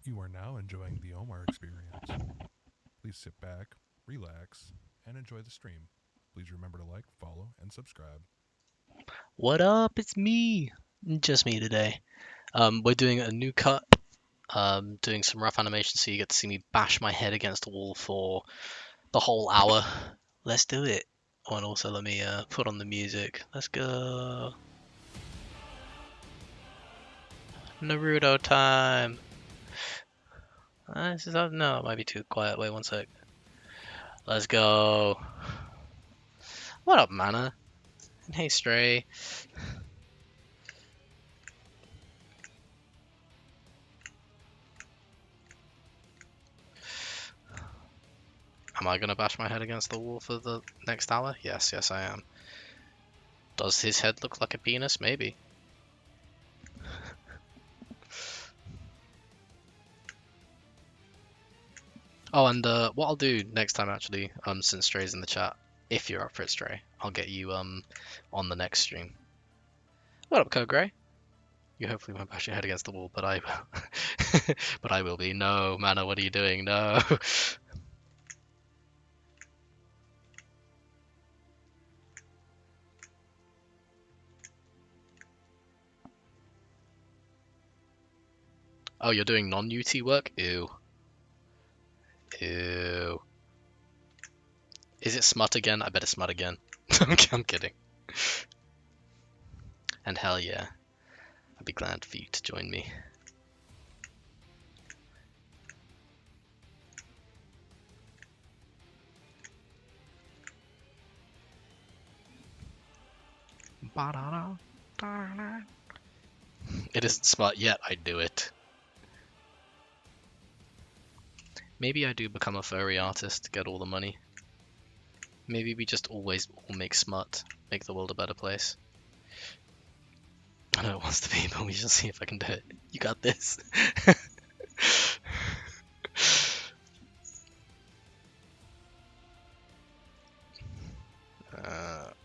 You are now enjoying the Omar experience. Please sit back, relax, and enjoy the stream. Please remember to like, follow, and subscribe. What up? It's me. Just me today. We're doing a new cut. Doing some rough animation so you get to see me bash my head against the wall for the whole hour. Let's do it. Oh, and also let me put on the music. Let's go. Naruto time. No, it might be too quiet. Wait one sec. Let's go. What up, Mana? And hey, Stray. Am I gonna bash my head against the wall for the next hour? Yes, yes, I am. Does his head look like a penis? Maybe. Oh, and what I'll do next time, actually, since Stray's in the chat, if you're up for it, Stray, I'll get you on the next stream. What up, Code Grey? You hopefully won't bash your head against the wall, but I will. But I will be. No, Mana, what are you doing? No. Oh, you're doing non-UT work? Ew. Ew. Is it smut again? I bet it's smut again. I'm kidding. And hell yeah, I'd be glad for you to join me. It isn't smart yet, I do it. Maybe I do become a furry artist to get all the money. Maybe we just always all make smut, make the world a better place. I know it wants to be, but we shall see if I can do it. You got this.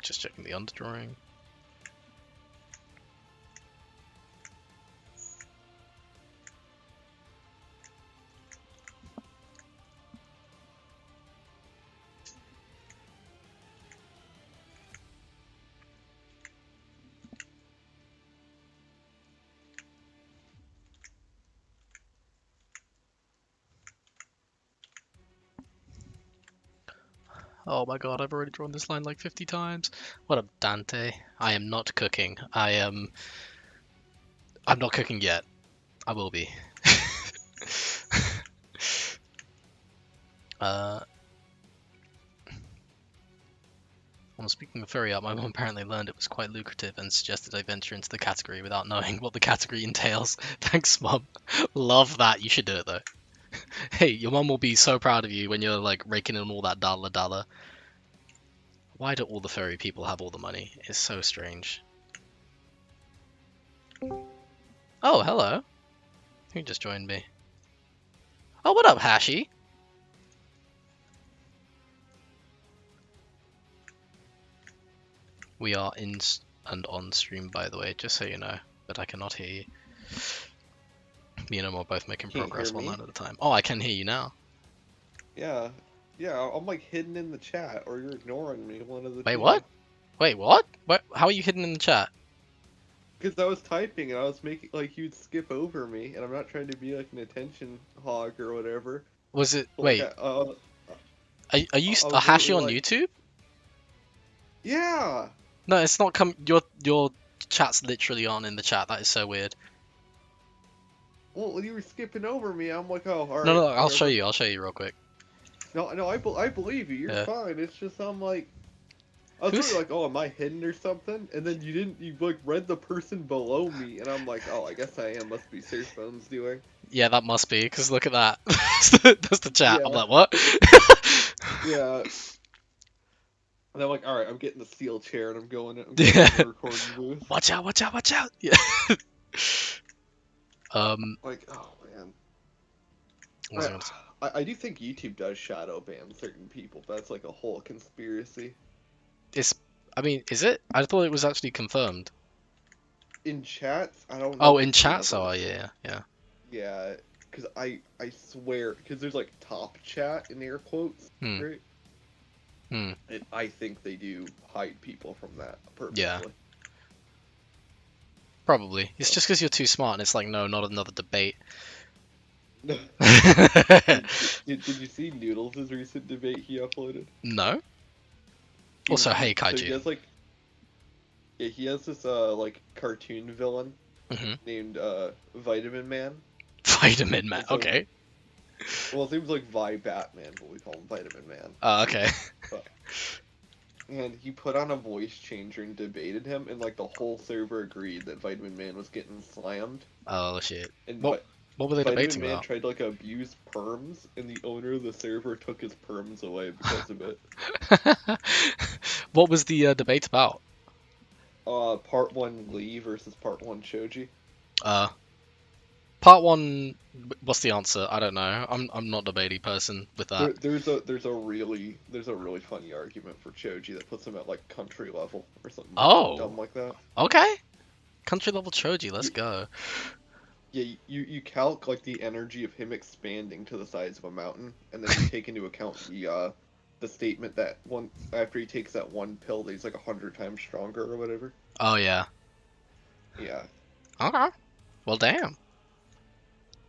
Just checking the underdrawing. Oh my god, I've already drawn this line like 50 times. What up, Dante? I am not cooking. I'm not cooking yet. I will be. Well, speaking of furry art, my mom apparently learned it was quite lucrative and suggested I venture into the category without knowing what the category entails. Thanks, mom. Love that. You should do it though. Hey, your mom will be so proud of you when you're like raking in all that dollar dollar. Why do all the furry people have all the money? It's so strange. Oh, hello. Who just joined me? Oh, what up, Hashi? We are in and on stream, by the way, just so you know, but I cannot hear you. Me and Omar are both making Can't progress hear one me? line at a time. Oh, I can hear you now. Yeah. Yeah, I'm like hidden in the chat, or you're ignoring me, one of the Wait, two. what? Wait, what? What? How are you hidden in the chat? Because I was typing and I was making, like, you'd skip over me, and I'm not trying to be like an attention hog or whatever. Was it? But like, Wait, are you I a was Hashi literally on like, YouTube? yeah! No, it's not come. Your chat's literally on in the chat. That is so weird. Well, you were skipping over me, I'm like, oh, No, alright, no, I'll show whatever. you. I'll show you real quick. No, no, I believe you, you're Yeah. fine, it's just, I'm like, I was really Who's? like, oh, am I hidden or something? And then you like read the person below me, and I'm like, oh, I guess I am, must be Surf Bones doing. Yeah, that must be. Cause look at that. That's the chat. I'm Yeah, like, what? yeah. And I'm like, all right, I'm getting the steel chair and I'm going Yeah. in the recording booth. Watch out! Watch out! Watch out! Yeah. Um. Like, oh man, What was I gonna say? I do think YouTube does shadow ban certain people. That's like a whole conspiracy. It's. I mean, is it? I thought it was actually confirmed. In chats, I don't know Oh, if in it's chat. So, legal. yeah, yeah. Yeah, because I swear, because there's like top chat in air quotes, Hmm. right? Hmm. And I think they do hide people from that Yeah. purposely. Probably. It's So. just because you're too smart, and it's like, no, not another debate. Did you see Noodles' recent debate he uploaded? No. Also, hey, So he Kaiju. has like, yeah, he has this like cartoon villain Hmm. named Vitamin Man. Vitamin Man. And so, Okay. well, his name's like Vi Batman, but we call him Vitamin Man. Okay. And he put on a voice changer and debated him, and like the whole server agreed that Vitamin Man was getting slammed. Oh shit. And What were they Vitamin debating Man about? tried to like abuse perms, and the owner of the server took his perms away because of it. What was the debate about? Part 1 Lee versus Part 1 Choji. Part one. What's the answer? I don't know. I'm not a debating person with that. There's a really funny argument for Choji that puts him at like country level or something Oh. dumb like that. Okay. Country level Choji. Let's go. Yeah, you calc like the energy of him expanding to the size of a mountain, and then you take into account the statement that after he takes that one pill, that he's like 100 times stronger or whatever. Oh yeah. Yeah, Okay. Well, damn.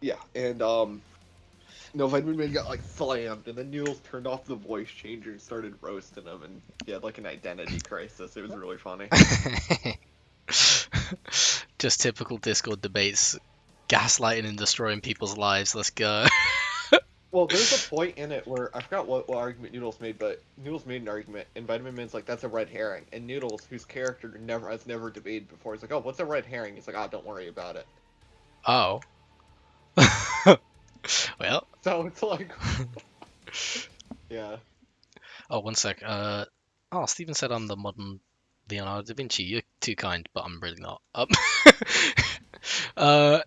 yeah, and no, Vitamin Man got like slammed, and then Noodles turned off the voice changer and started roasting him, and he had like an identity crisis. It was really funny. Just typical Discord debates, gaslighting and destroying people's lives. Let's go. Well, there's a point in it where I forgot what argument Noodles made, but Noodles made an argument, and Vitamin Man's like, "That's a red herring," and Noodles, whose character has never debated before, he's like, "Oh, what's a red herring?" He's like, "Oh, don't worry about it." Oh. Well. So it's like, yeah. Oh, one sec. Oh, Steven said I'm the modern Leonardo da Vinci. You're too kind, but I'm really not. Uh.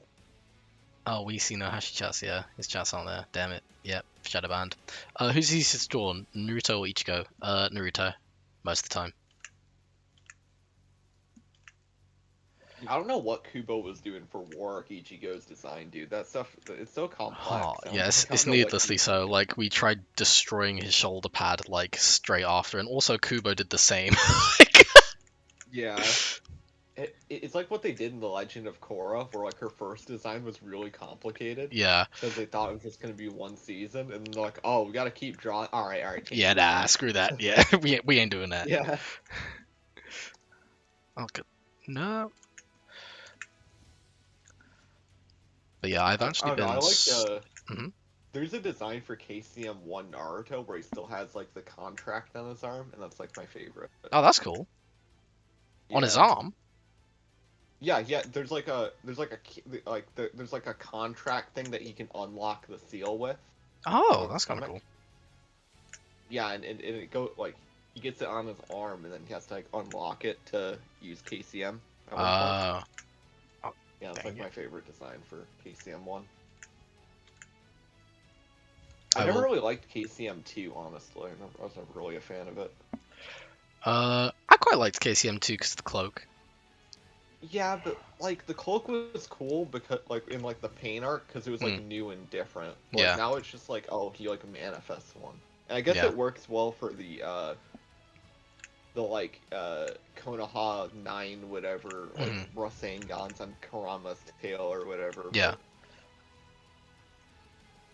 Oh, we see no Hashi chats. Yeah, his chats aren't there. Damn it. Yep, shadow banned. Who's easiest to draw? Naruto or Ichigo? Naruto, most of the time. I don't know what Kubo was doing for War Ichigo's design, dude. That stuff, it's so complex. Oh, I don't- yeah, I it's don't know what needlessly he was so. doing. Like, we tried destroying his shoulder pad, like, straight after, and also Kubo did the same. Yeah. It's like what they did in The Legend of Korra, where like her first design was really complicated. Yeah. Because they thought it was just gonna be one season, and they're like, "Oh, we gotta keep drawing." All right, change Yeah, the nah, design. screw that. Yeah, we ain't doing that. Yeah. Oh, good. No. But yeah, I've actually I don't know. been. I like Mhm. There's a design for KCM1 Naruto where he still has like the contract on his arm, and that's like my favorite. Oh, that's cool. On his Yeah. arm? Yeah. There's like a there's like a contract thing that he can unlock the seal with. Oh, Or that's kind of comic. cool. Yeah, and it go like he gets it on his arm, and then he has to like unlock it to use KCM at one point. Yeah, it's dang like it. my favorite design for KCM1. I I never will- really liked KCM2, honestly. I was never really a fan of it. I quite liked KCM2 because of the cloak. Yeah, but like the cloak was cool because like in like the paint art because it was like Hmm. new and different. But, Yeah. like, now it's just like, oh, he like manifests one, and I guess Yeah. it works well for the like Konoha 9 whatever, like Mhm. Rasengan's on Kurama's tail or whatever. Yeah.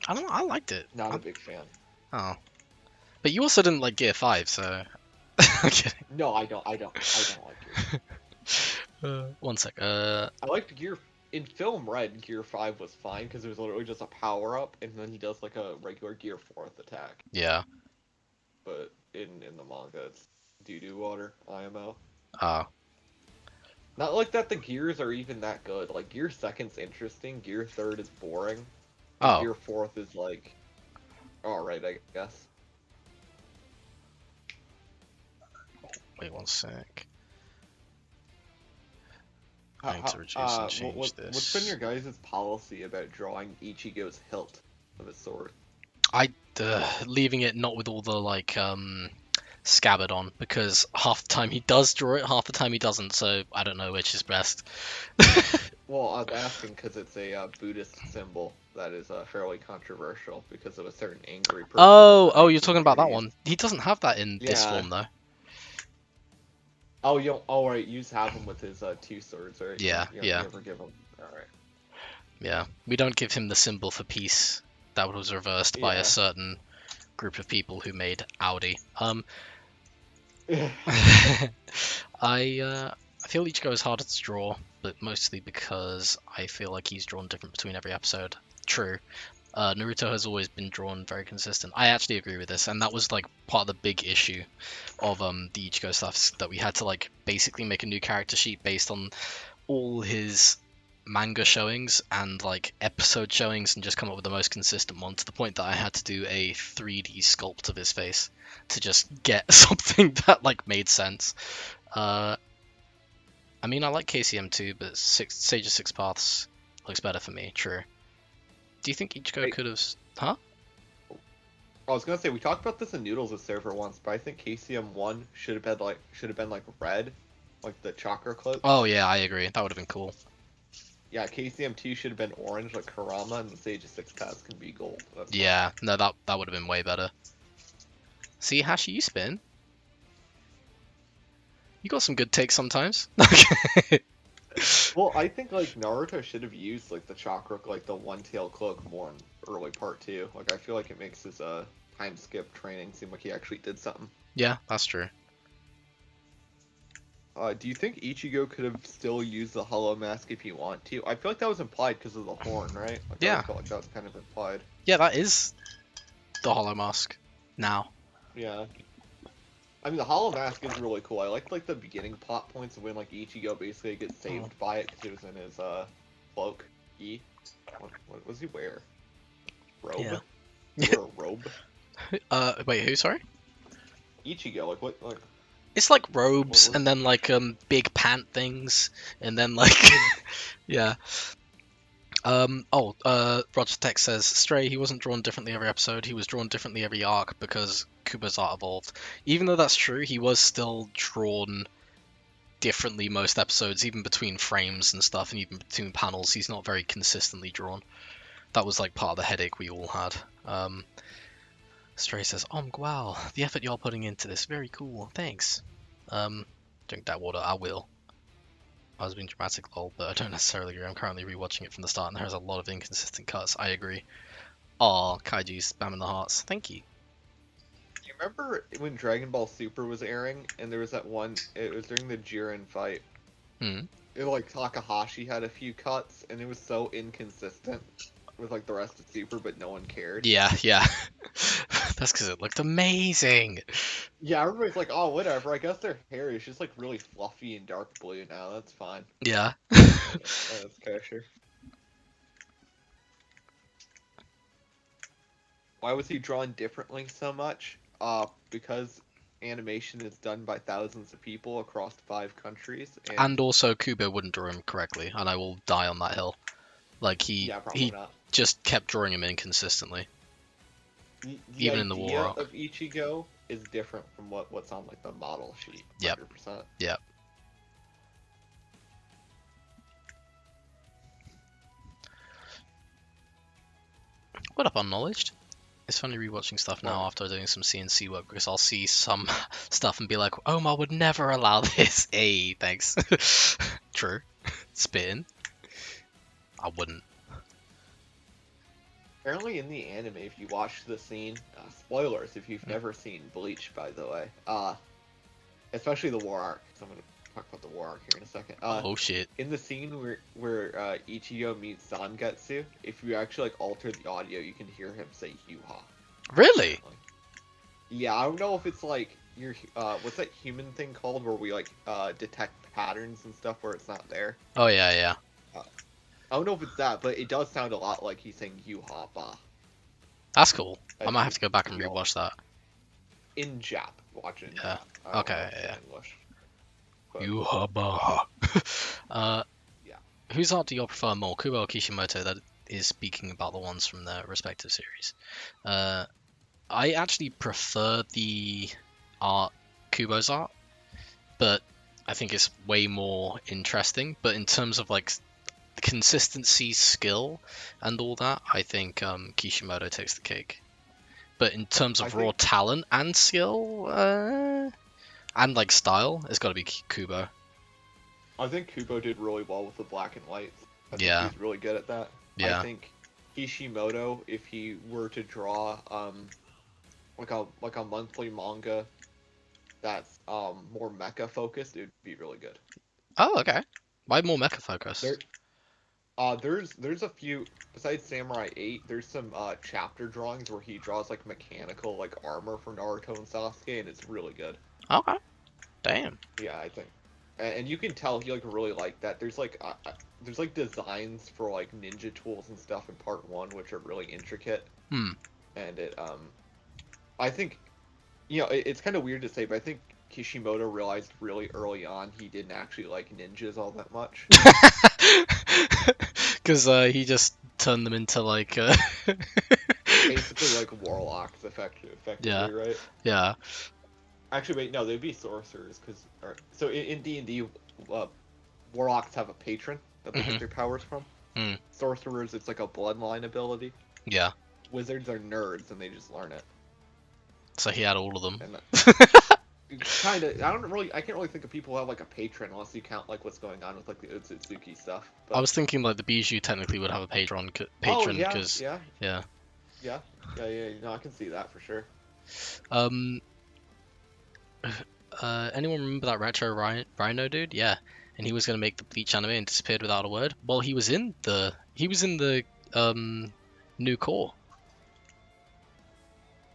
But I don't know, I liked it. not a big fan. Oh. But you also didn't like Gear 5, so. I'm kidding. No, I don't like Gear. One sec. I liked Gear in Film Red. Gear 5 was fine because it was literally just a power up, and then he does like a regular Gear 4th attack. Yeah. But in the manga, it's doo-doo water, IMO. Oh. Not like that the gears are even that good. Like, Gear 2nd's interesting, Gear 3rd is boring, and Oh. Gear 4th is like, alright, I guess. Wait one sec. I need to reduce and change this. What's been your guys' policy about drawing Ichigo's hilt of his sword? Leaving it not with all the, like, scabbard on, because half the time he does draw it, half the time he doesn't, so I don't know which is best. Well, I was asking because it's a Buddhist symbol, that is fairly controversial because of a certain angry person. Oh, you're talking about that one. He doesn't have that in this Yeah. form though. Oh, you don't. Oh, right. You just have him with his two swords, right? Yeah, You yeah. never give him. All right. Yeah, we don't give him the symbol for peace that was reversed by Yeah. a certain group of people who made Audi. I feel Ichigo is harder to draw, but mostly because I feel like he's drawn different between every episode. True. Naruto has always been drawn very consistent. I actually agree with this, and that was like part of the big issue of the Ichigo stuff, that we had to like basically make a new character sheet based on all his manga showings and like episode showings and just come up with the most consistent one, to the point that I had to do a 3D sculpt of his face to just get something that like made sense. I mean, I like KCM too, but Sage of Six Paths looks better for me. True. Do you think Ichigo could have? Huh? I was gonna say we talked about this in Noodles' server once, but I think KCM 1 should have been like red, like the chakra cloak. Oh yeah, I agree. That would have been cool. Yeah, KCM 2 should have been orange like Kurama, and the Sage of Six Paths can be gold. That's Yeah, no, that would have been way better. See, Hashi, you spin. You got some good takes sometimes. Well, I think like Naruto should have used like the chakra, like the one-tail cloak more in early part 2. Like I feel like it makes his time skip training seem like he actually did something. Yeah, that's true. Do you think Ichigo could have still used the hollow mask if he wanted to? I feel like that was implied because of the horn, right? Like, Yeah. I felt like that was kind of implied. Yeah, that is the Hollow Mask now. Yeah. I mean, the hollow mask is really cool. I like the beginning plot points of when like Ichigo basically gets saved by it because it was in his cloak. What was he wear? Robe. Yeah. He wore a robe. Wait, who? Sorry. Ichigo, like what? Like It's like robes, What was- and then like big pant things, and then like yeah. Roger Tech says Stray, he wasn't drawn differently every episode, he was drawn differently every arc because Kubo's art evolved. Even though that's true, he was still drawn differently most episodes, even between frames and stuff, and even between panels. He's not very consistently drawn. That was like part of the headache we all had. Stray says, wow, the effort you're putting into this, very cool, thanks. Drink that water, I will. I was being dramatic, lol, but I don't necessarily agree. I'm currently rewatching it from the start, and there's a lot of inconsistent cuts. I agree. Aw, Kaiju's spamming the hearts. Thank you. Do you remember when Dragon Ball Super was airing and there was that one? It was during the Jiren fight. Hmm. It like Takahashi had a few cuts and it was so inconsistent with like the rest of Super, but no one cared. Yeah. That's because it looked amazing. Yeah, everybody's like, oh, whatever. I guess their hair is just like really fluffy and dark blue now. That's fine. Yeah. That's kosher. Why was he drawn differently so much? Because animation is done by thousands of people across 5 countries. And also, Kubo wouldn't draw him correctly, and I will die on that hill. Like, he not. just kept drawing him inconsistently. The Even in the idea War Arc. of Ichigo is different from what's on like the model sheet. Yep. 100%. Yep. What up, Unknowledged? It's funny rewatching stuff now after doing some CNC work, because I'll see some stuff and be like, Omar would never allow this. Hey, thanks. True. Spin. I wouldn't. Apparently in the anime, if you watch the scene, spoilers if you've never seen Bleach, by the way, especially the War Arc, 'cause I'm going to talk about the War Arc here in a second. Oh shit. In the scene where Ichigo meets Zangetsu, if you actually like alter the audio, you can hear him say Yuha. Really? Yeah, I don't know if it's like your what's that human thing called where we like detect patterns and stuff where it's not there. Oh yeah. I don't know if it's that, but it does sound a lot like he's saying Yuha ba. That's cool. I might have to go back and rewatch that. In Jap, watch it. Yeah. I don't Okay, know if it's yeah. in English. But- Yuhabaha. Yeah. Whose art do you prefer more, Kubo or Kishimoto, that is speaking about the ones from their respective series? I actually prefer the art, Kubo's art, but I think it's way more interesting. But in terms of like consistency, skill, and all that, I think Kishimoto takes the cake. But in terms of raw talent and skill, and like style, it's got to be Kubo. I think Kubo did really well with the black and whites. I think Yeah. he's really good at that. Yeah. I think Kishimoto, if he were to draw like a monthly manga that's more mecha focused, it would be really good. Oh, okay. Why more mecha focus? There's a few besides Samurai 8. There's some chapter drawings where he draws like mechanical like armor for Naruto and Sasuke, and it's really good. Okay. Damn. Yeah, I think, and you can tell he like really liked that. There's like designs for like ninja tools and stuff in part 1, which are really intricate. Hmm. And I think, it's kind of weird to say, but I think Kishimoto realized really early on he didn't actually like ninjas all that much. Because he just turned them into like. Basically, like warlocks, effectively, Yeah. right? Yeah. Actually, wait, no, they'd be sorcerers, so in D&D, warlocks have a patron that they get their powers from. Mm. Sorcerers, it's like a bloodline ability. Yeah. Wizards are nerds, and they just learn it. So he had all of them. Kind of. I can't really think of people who have like a patron unless you count like what's going on with like the Otsutsuki stuff. But... I was thinking like the Bijou technically would have a patron because yeah. Yeah. No, I can see that for sure. Anyone remember that retro Rhino dude? Yeah, and he was gonna make the Bleach anime and disappeared without a word. Well, he was in the new core.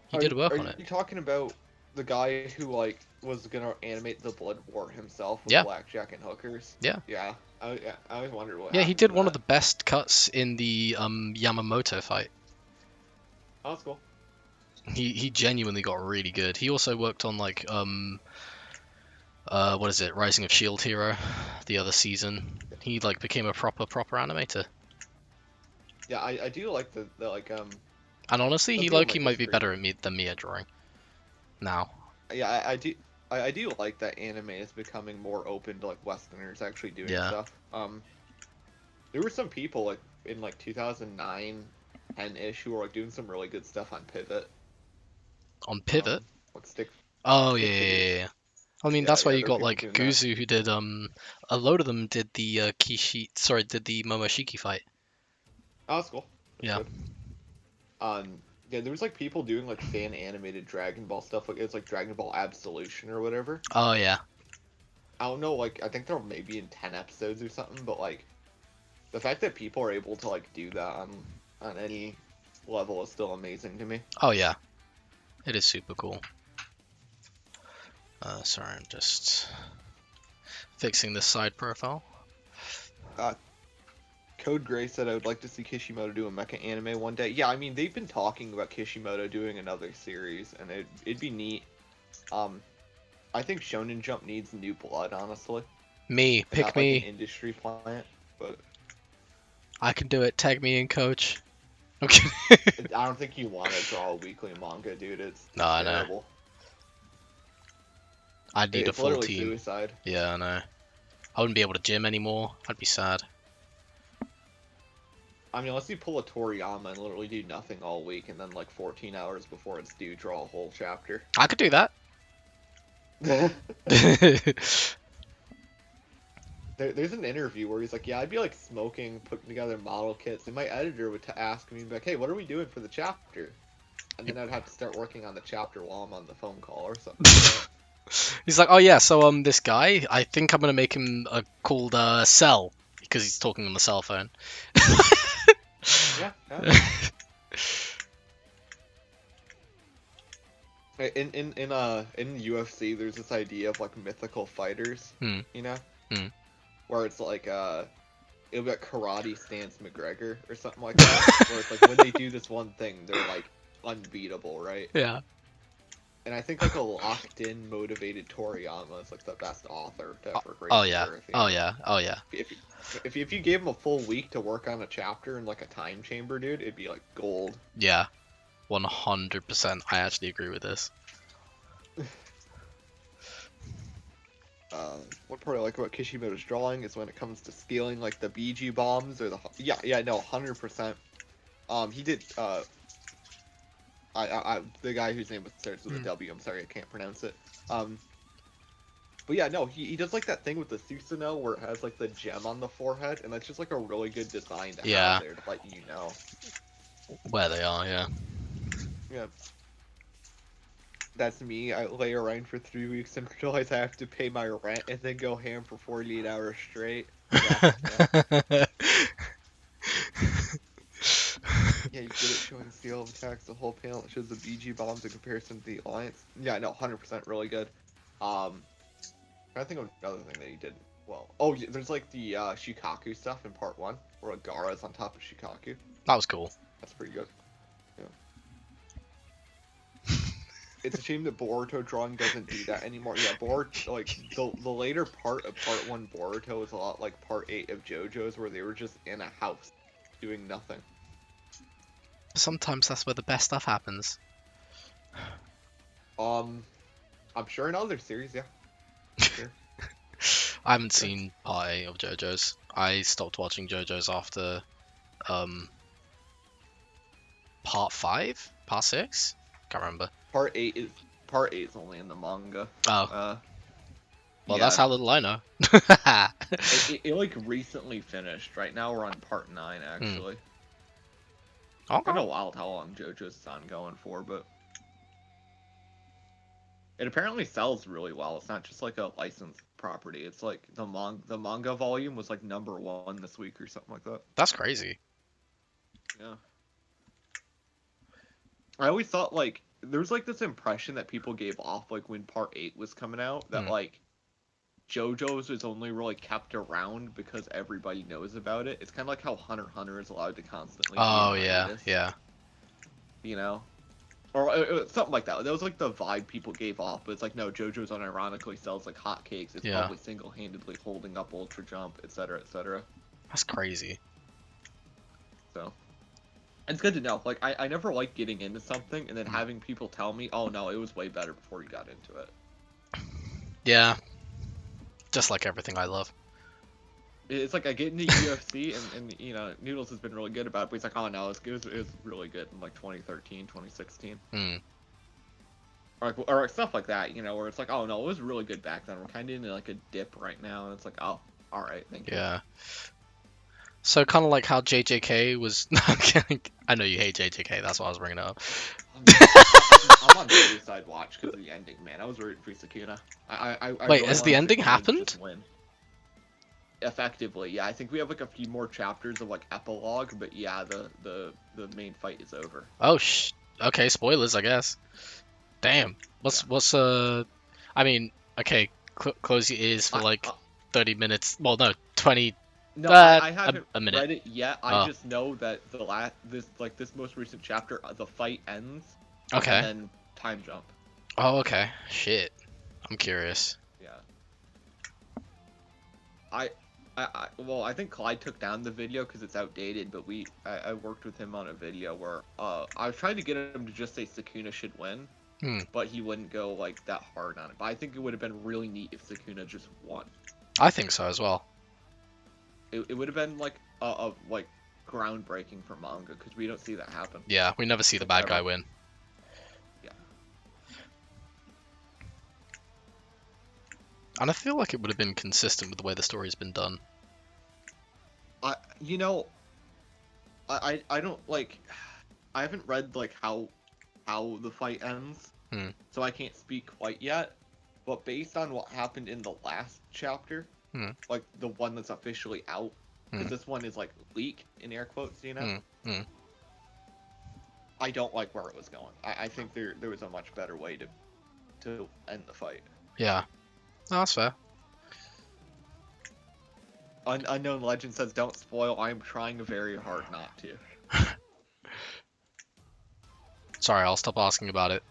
He did work on it. Are you talking about the guy who like was gonna animate the Blood War himself with Yeah. Blackjack and hookers? Yeah. Yeah. I always wondered what. Yeah, he happened did to one that. of the best cuts in the Yamamoto fight. Oh, that's cool. He genuinely got really good. He also worked on like what is it, Rising of Shield Hero, the other season. He like became a proper animator. Yeah, I do like the like And honestly, he Something like like he might be history. better at than me at drawing. Now. Yeah, I do like that anime is becoming more open to like Westerners actually doing stuff. There were some people like in like 2009, 10-ish who were like doing some really good stuff on Pivot. On Pivot? Like stick. Oh stick yeah, figures. yeah. I mean, Yeah, that's why yeah, you there got were like people doing that. Guzu who did a load of them did the did the Momoshiki fight. Oh, that's cool. That's Yeah. good. Yeah, there was like people doing like fan animated Dragon Ball stuff. Like it's like Dragon Ball Absolution or whatever. Oh yeah. I don't know. Like I think they're maybe in 10 episodes or something. But like the fact that people are able to like do that on any level is still amazing to me. Oh yeah. It is super cool. Sorry, I'm just fixing this side profile. Code Gray said I would like to see Kishimoto do a mecha anime one day. Yeah, I mean they've been talking about Kishimoto doing another series, and it'd be neat. I think Shonen Jump needs new blood, honestly. Me, pick Not me. like an industry plant, but I can do it. Tag me in, coach. I'm kidding. I don't think you want to draw a weekly manga, dude. It's No, I know. terrible. I'd need a It's full literally team. suicide. Yeah, I know. I wouldn't be able to gym anymore. I'd be sad. I mean, unless you pull a Toriyama and literally do nothing all week, and then like 14 hours before it's due, draw a whole chapter. I could do that. There's an interview where he's like, yeah, I'd be like smoking, putting together model kits, and my editor would ask me, like, hey, what are we doing for the chapter? And then I'd have to start working on the chapter while I'm on the phone call or something. He's like, oh yeah, so this guy, I think I'm gonna make him called Cell because he's talking on the cell phone. Yeah. In UFC, there's this idea of like mythical fighters, you know, where it's like it'll be like karate stance McGregor or something like that, where it's like when they do this one thing, they're like unbeatable, right? Yeah. And I think like a locked-in, motivated Toriyama is like the best author to ever grace Oh yeah. the earth, Oh yeah. Oh yeah. If you gave him a full week to work on a chapter in like a time chamber, dude, it'd be like gold. Yeah. 100%. I actually agree with this. One part I like about Kishimoto's drawing is when it comes to scaling like the BG bombs or the no 100%. He did the guy whose name starts with a W. I'm sorry, I can't pronounce it. But yeah, no, he does like that thing with the Susanoo where it has like the gem on the forehead, and that's just like a really good design to Yeah. have there to let you know. Where they are, yeah. Yeah. That's me. I lay around for 3 weeks and realize I have to pay my rent and then go ham for 48 hours straight. Yeah, yeah. Yeah, you get it showing scale of attacks, the whole panel. It shows the BG bombs in comparison to the Alliance. Yeah, no, 100% really good. I think of another thing that he did well. Oh, yeah, there's like the Shikaku stuff in part 1, where Gaara's on top of Shikaku. That was cool. That's pretty good. Yeah. It's a shame that Boruto drawing doesn't do that anymore. Yeah, like the later part of part 1 Boruto is a lot like part 8 of JoJo's, where they were just in a house doing nothing. Sometimes that's where the best stuff happens. I'm sure in other series, yeah. Sure. I haven't seen part 8 of JoJo's. I stopped watching JoJo's after part 5? Part 6? Can't remember. Part 8 is only in the manga. Oh. Well, yeah. that's how little I know. it like recently finished. Right now we're on part 9 actually. Okay. I don't know how long JoJo's ongoing for, but it apparently sells really well. It's not just like a licensed property. It's like the manga volume was like #1 this week or something like that. That's crazy. Yeah. I always thought like there's like this impression that people gave off like when part 8 was coming out that like JoJo's was only really kept around because everybody knows about it. It's kind of like how Hunter x Hunter is allowed to constantly. Oh be in yeah, hiatus, yeah. You know, or something like that. That was like the vibe people gave off. But it's like no, JoJo's unironically sells like hotcakes. It's probably single-handedly holding up Ultra Jump, etc., etc. That's crazy. So. It's good to know. Like, I never like getting into something and then having people tell me, oh no, it was way better before you got into it. Yeah. Just like everything I love. It's like I get into UFC and you know, Noodles has been really good about it, but he's like, oh no, it was really good in like 2013, 2016. Or stuff like that, you know, where it's like, oh no, it was really good back then. We're kind of in like a dip right now, and it's like, oh, alright, thank you. Yeah. So kind of like how JJK was. No, I'm kidding. I know you hate JJK. That's why I was bringing it up. I'm on the suicide watch because of the ending, man. I was rooting for Sukuna. I Wait, really has the wanted ending Sukuna to happened? just win. Effectively, yeah. I think we have like a few more chapters of like epilogue, but yeah, the main fight is over. Oh okay, spoilers, I guess. Damn. What's I mean, okay, close your ears for like 30 minutes. Well, no, 20. No, I haven't a minute. read it yet. I just know that this most recent chapter, the fight ends. Okay. And then time jump. Oh, okay. Shit. I'm curious. Yeah. Well, I think Clyde took down the video because it's outdated, but I worked with him on a video where I was trying to get him to just say Sukuna should win, but he wouldn't go like that hard on it. But I think it would have been really neat if Sukuna just won. I think so as well. It would have been like like groundbreaking for manga because we don't see that happen. Yeah, we never see the bad guy win. Yeah. And I feel like it would have been consistent with the way the story's been done. You know, I don't like. I haven't read like how the fight ends, so I can't speak quite yet. But based on what happened in the last chapter, like the one that's officially out, because this one is like leaked in air quotes, you know. I don't like where it was going. I think there was a much better way to end the fight. Yeah, no, that's fair. Unknown Legend says, "Don't spoil. I'm trying very hard not to." Sorry, I'll stop asking about it.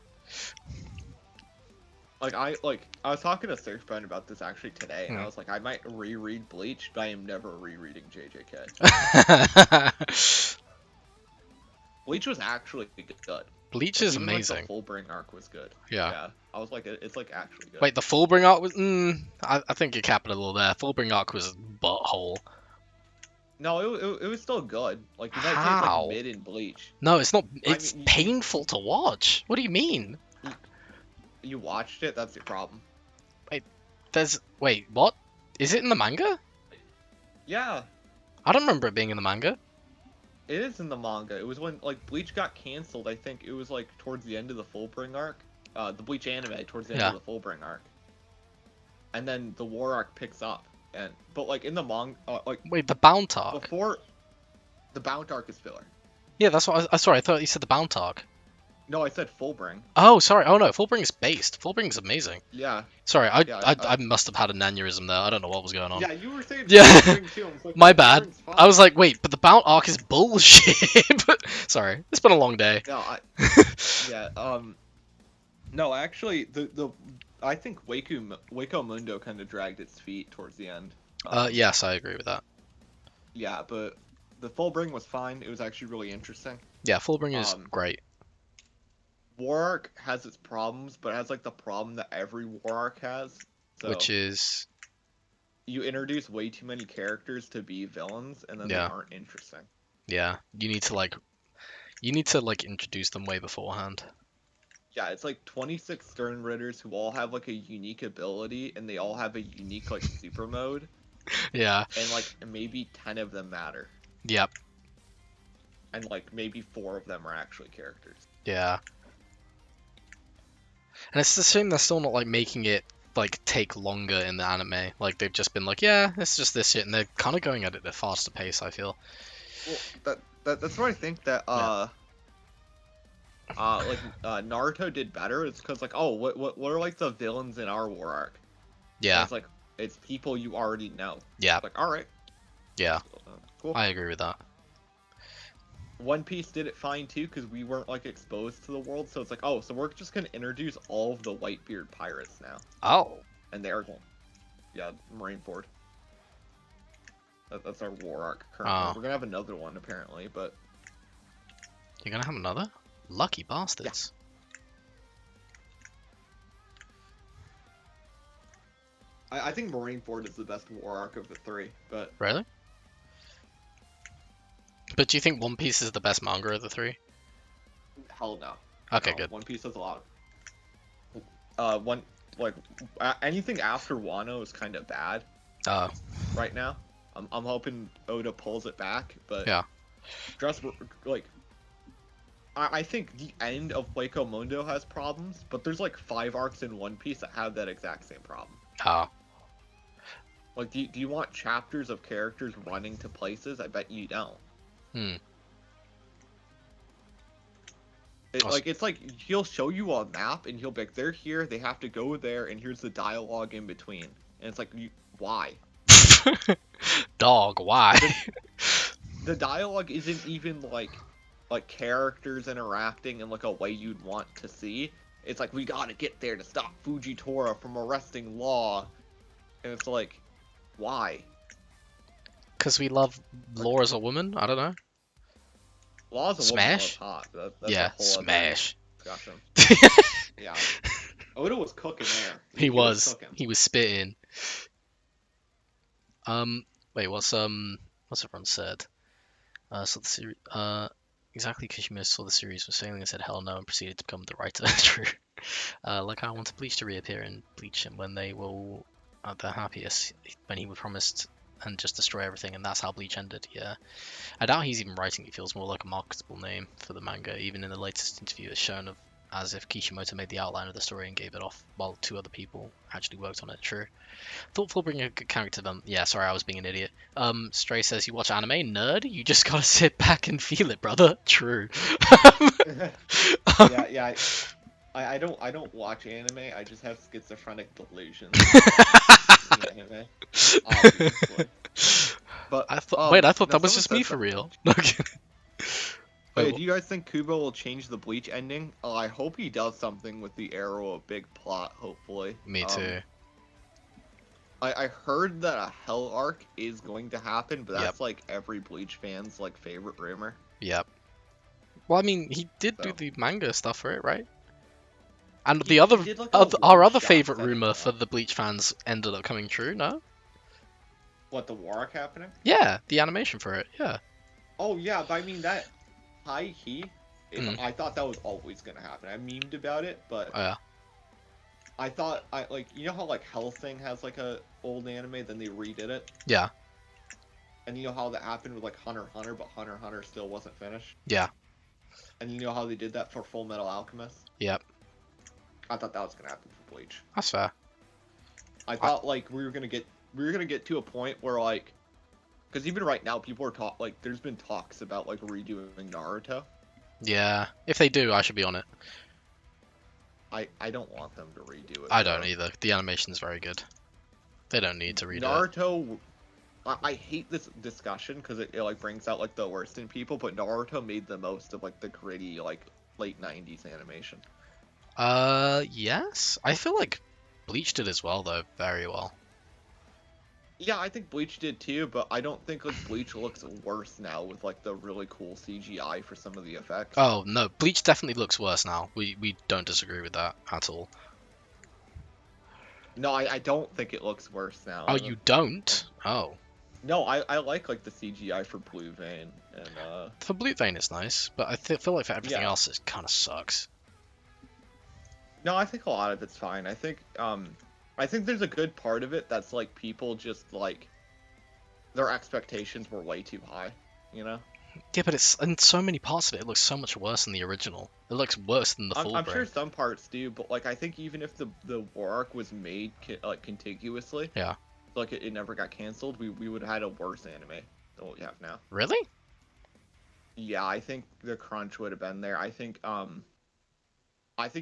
I was talking to Search Friend about this actually today, and I was like, I might reread Bleach, but I am never rereading JJK. Bleach was actually good. Bleach Like, is even, amazing. Like, the Fullbring arc was good. Yeah. I was like, it's like actually good. Wait, the Fullbring arc was. I think you're capping a little there. Fullbring arc was butthole. No, it was still good. Like, you might say it's How? like mid in Bleach. No, it's not. I It's mean, painful to watch. What do you mean? you watched it. That's your problem. Wait, what? Is it in the manga? Yeah, I don't remember it being in the manga. it is in the manga. It was when like Bleach got canceled. I think it was like towards the end of the Fullbring arc. The Bleach anime towards the end of the Fullbring arc. And then the War arc picks up. But like in the manga, like Wait, the Bount arc. before, the Bount arc is filler. Yeah, that's what. Sorry, I thought you said the Bount arc. No, I said Fullbring. Oh, sorry. Oh no, Fullbring is based. Fullbring is amazing. Yeah. Sorry, Yeah, I must have had an aneurysm there. I don't know what was going on. Yeah, you were saying Yeah. Fullbring too. I was like, My bad. Fullbring's fine. I was like, wait, but the Bount arc is bullshit. Sorry, it's been a long day. No, yeah. No, actually, I think Waco Mundo kind of dragged its feet towards the end. Yes, I agree with that. Yeah, but the Fullbring was fine. It was actually really interesting. Yeah, Fullbring is great. War arc has its problems, but it has like the problem that every War arc has. So Which is you introduce way too many characters to be villains, and then they Yeah. aren't interesting. yeah, you need to like introduce them way beforehand. Yeah, it's like 26 Stern Ritters who all have like a unique ability, and they all have a unique like super mode, Yeah. and like maybe 10 of them matter, Yep. and like maybe 4 of them are actually characters. Yeah. And it's the shame they're still not like making it like take longer in the anime. Like they've just been like, yeah, it's just this shit, and they're kind of going at it at a faster pace, I feel. Well, that's what I think that Naruto did better. It's because like, oh, what are like the villains in our War arc? And Yeah. it's like it's people you already know. Yeah. It's like, all right, Yeah. cool. I agree with that. One Piece did it fine too because we weren't like exposed to the world, so it's like, oh, so we're just gonna introduce all of the Whitebeard pirates now, Oh. and they're Marineford. That's our War arc currently. Oh. We're gonna have another one apparently, but You're gonna have another? Lucky bastards. I think Marineford is the best War arc of the 3. But Really? But do you think One Piece is the best manga of the 3? hell no. Okay, No, good. One Piece has a lot. Anything after Wano is kind of bad right now. I'm hoping Oda pulls it back, but Yeah. I think the end of Waco Mundo has problems, but there's like 5 arcs in One Piece that have that exact same problem. Oh. Like, do you want chapters of characters running to places? I bet you don't. Hmm. It's like he'll show you a map and he'll be like, they're here, they have to go there, and here's the dialogue in between. And it's like, why? Dog, why? The dialogue isn't even like characters interacting in like a way you'd want to see. It's like, we gotta get there to stop Fujitora from arresting Law. And it's like, why? Because we love Law as a woman? I don't know. Law's a Smash? woman hot. That's Yeah, a whole smash. Other discussion. Yeah. Oda was cooking there. He was. Cooking. He was spitting. Wait, what's everyone said? So the series, exactly, Kishimoto saw the series was failing and said hell no and proceeded to become the writer. True. Like I wanted Bleach to reappear in Bleach and when they were at their happiest, when he was promised and just destroy everything, and that's how Bleach ended. Yeah, I doubt he's even writing. It feels more like a marketable name for the manga. Even in the latest interview, it's shown as if Kishimoto made the outline of the story and gave it off, while 2 other people actually worked on it. True. Thoughtful, bring a good character. Yeah, sorry, I was being an idiot. Stray says, "You watch anime, nerd? You just gotta sit back and feel it, brother." True. Yeah. I don't watch anime. I just have schizophrenic delusions. Anime, obviously. But I thought that was someone just said me for something. real. Okay. Hey, Wait, do you guys think Kubo will change the Bleach ending? I hope he does something with the arrow of big plot. Hopefully. me too. I heard that a Hell arc is going to happen, but that's Yep. like every Bleach fan's like favorite rumor. Yep. Well, I mean, he did do So. the manga stuff for it, right? And He did, like, a our other one-shot favorite setting rumor it for up. the Bleach fans ended up coming true. No? What, the war arc happening? Yeah, the animation for it. Yeah. Oh yeah, but I mean that high key. Mm. I thought that was always gonna happen. I memed about it, but Oh, yeah. I thought you know how like Hellsing has like a old anime, then they redid it, Yeah. and you know how that happened with like Hunter x Hunter, but Hunter x Hunter still wasn't finished. Yeah. And you know how they did that for Full Metal Alchemist? Yep. I thought that was gonna happen for Bleach. That's fair. I thought like we were gonna get to a point where like, because even right now people are there's been talks about like redoing Naruto. Yeah. If they do, I should be on it. I don't want them to redo it. I don't though. either. The animation's very good. They don't need to redo it. Naruto, I hate this discussion because it like brings out like the worst in people, but Naruto made the most of like the gritty like late 90s animation. Yes. I feel like Bleach did as well, though. Very well. Yeah, I think Bleach did too, but I don't think like Bleach looks worse now with like the really cool CGI for some of the effects. Oh, no. Bleach definitely looks worse now. We don't disagree with that at all. No, I don't think it looks worse now. Oh, you don't? Oh. No, I like the CGI for Blue Vein and For Blue Vein, it's nice, but I feel like for everything Yeah. else, it kind of sucks. No, I think a lot of it's fine. I think there's a good part of it that's like people just like their expectations were way too high, you know? Yeah, but it's in so many parts of it, it looks so much worse than the original. It looks worse than the full I'm brain. sure some parts do, but like I think even if the war arc was made like contiguously, Yeah. like it never got canceled, we would have had a worse anime than what we have now. Really? Yeah, I think the crunch would have been there. I think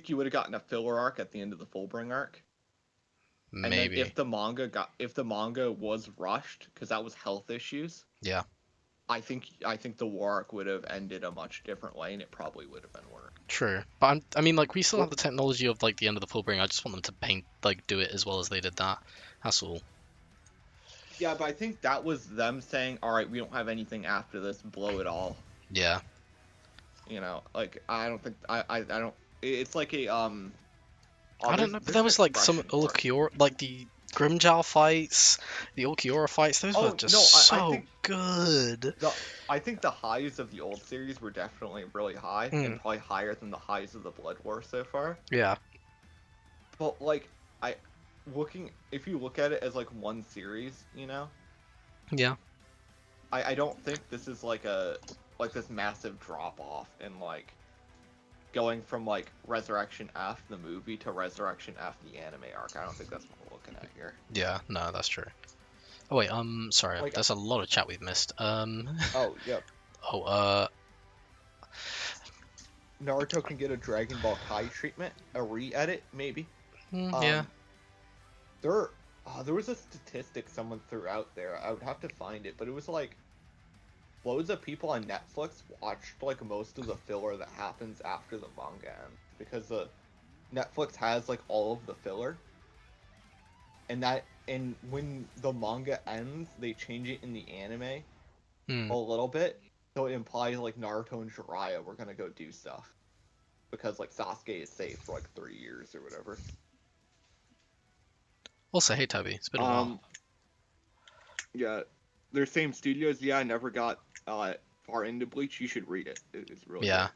you would have gotten a filler arc at the end of the Fullbring arc. And Maybe. then if the manga was rushed because that was health issues. Yeah. I think the war arc would have ended a much different way, and it probably would have been worse. True. But I mean, like, we still have the technology of, like, the end of the full brain. I just want them to do it as well as they did that. That's all. Yeah, but I think that was them saying, all right, we don't have anything after this, blow it all. Yeah. You know, like, I don't think, I don't, it's like a, I don't know, but there was, like, some Ulquiorra, like, the Grimjow fights, the Ulquiorra fights, those were just I think good. I think the highs of the old series were definitely really high, and probably higher than the highs of the Blood War so far. Yeah. But, like, if you look at it as, like, one series, you know? Yeah. I don't think this is, like, this massive drop-off in, like, going from, like, Resurrection F, the movie, to Resurrection F, the anime arc. I don't think that's what we're looking at here. Yeah, no, that's true. Oh, wait, sorry, Like, there's a lot of chat we've missed. Oh, yep. Naruto can get a Dragon Ball Kai treatment, a re-edit, maybe. Yeah. There was a statistic someone threw out there. I would have to find it, but it was like loads of people on Netflix watched like most of the filler that happens after the manga ends because the Netflix has like all of the filler, and when the manga ends, they change it in the anime a little bit, so it implies like Naruto and Jiraiya were gonna go do stuff because like Sasuke is safe for like 3 years or whatever. Also, hey Toby, it's been a while. Yeah, they're same studios. Yeah, I never got far into Bleach. You should read it. It's really good.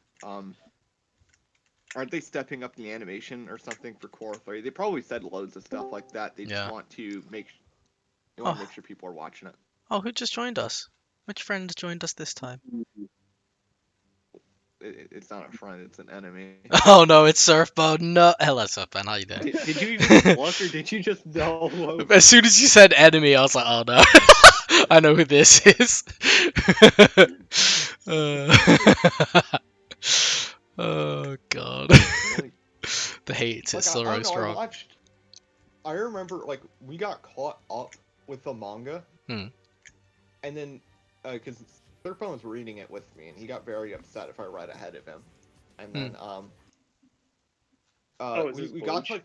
Aren't they stepping up the animation or something for Core 3? They probably said loads of stuff like that. They just want to make sure people are watching it. Oh, who just joined us? Which friend joined us this time? It's not a friend, it's an enemy. Oh no, it's Surfboat. No, hello Surfboat. How you doing? Did you even look, or did you just know? As soon as you said enemy, I was like, oh no, I know who this is. Oh god, the hate is still really strong. I remember, like, we got caught up with the manga, and then, because Surfboat was reading it with me, and he got very upset if I read ahead of him. And then, we got to, like,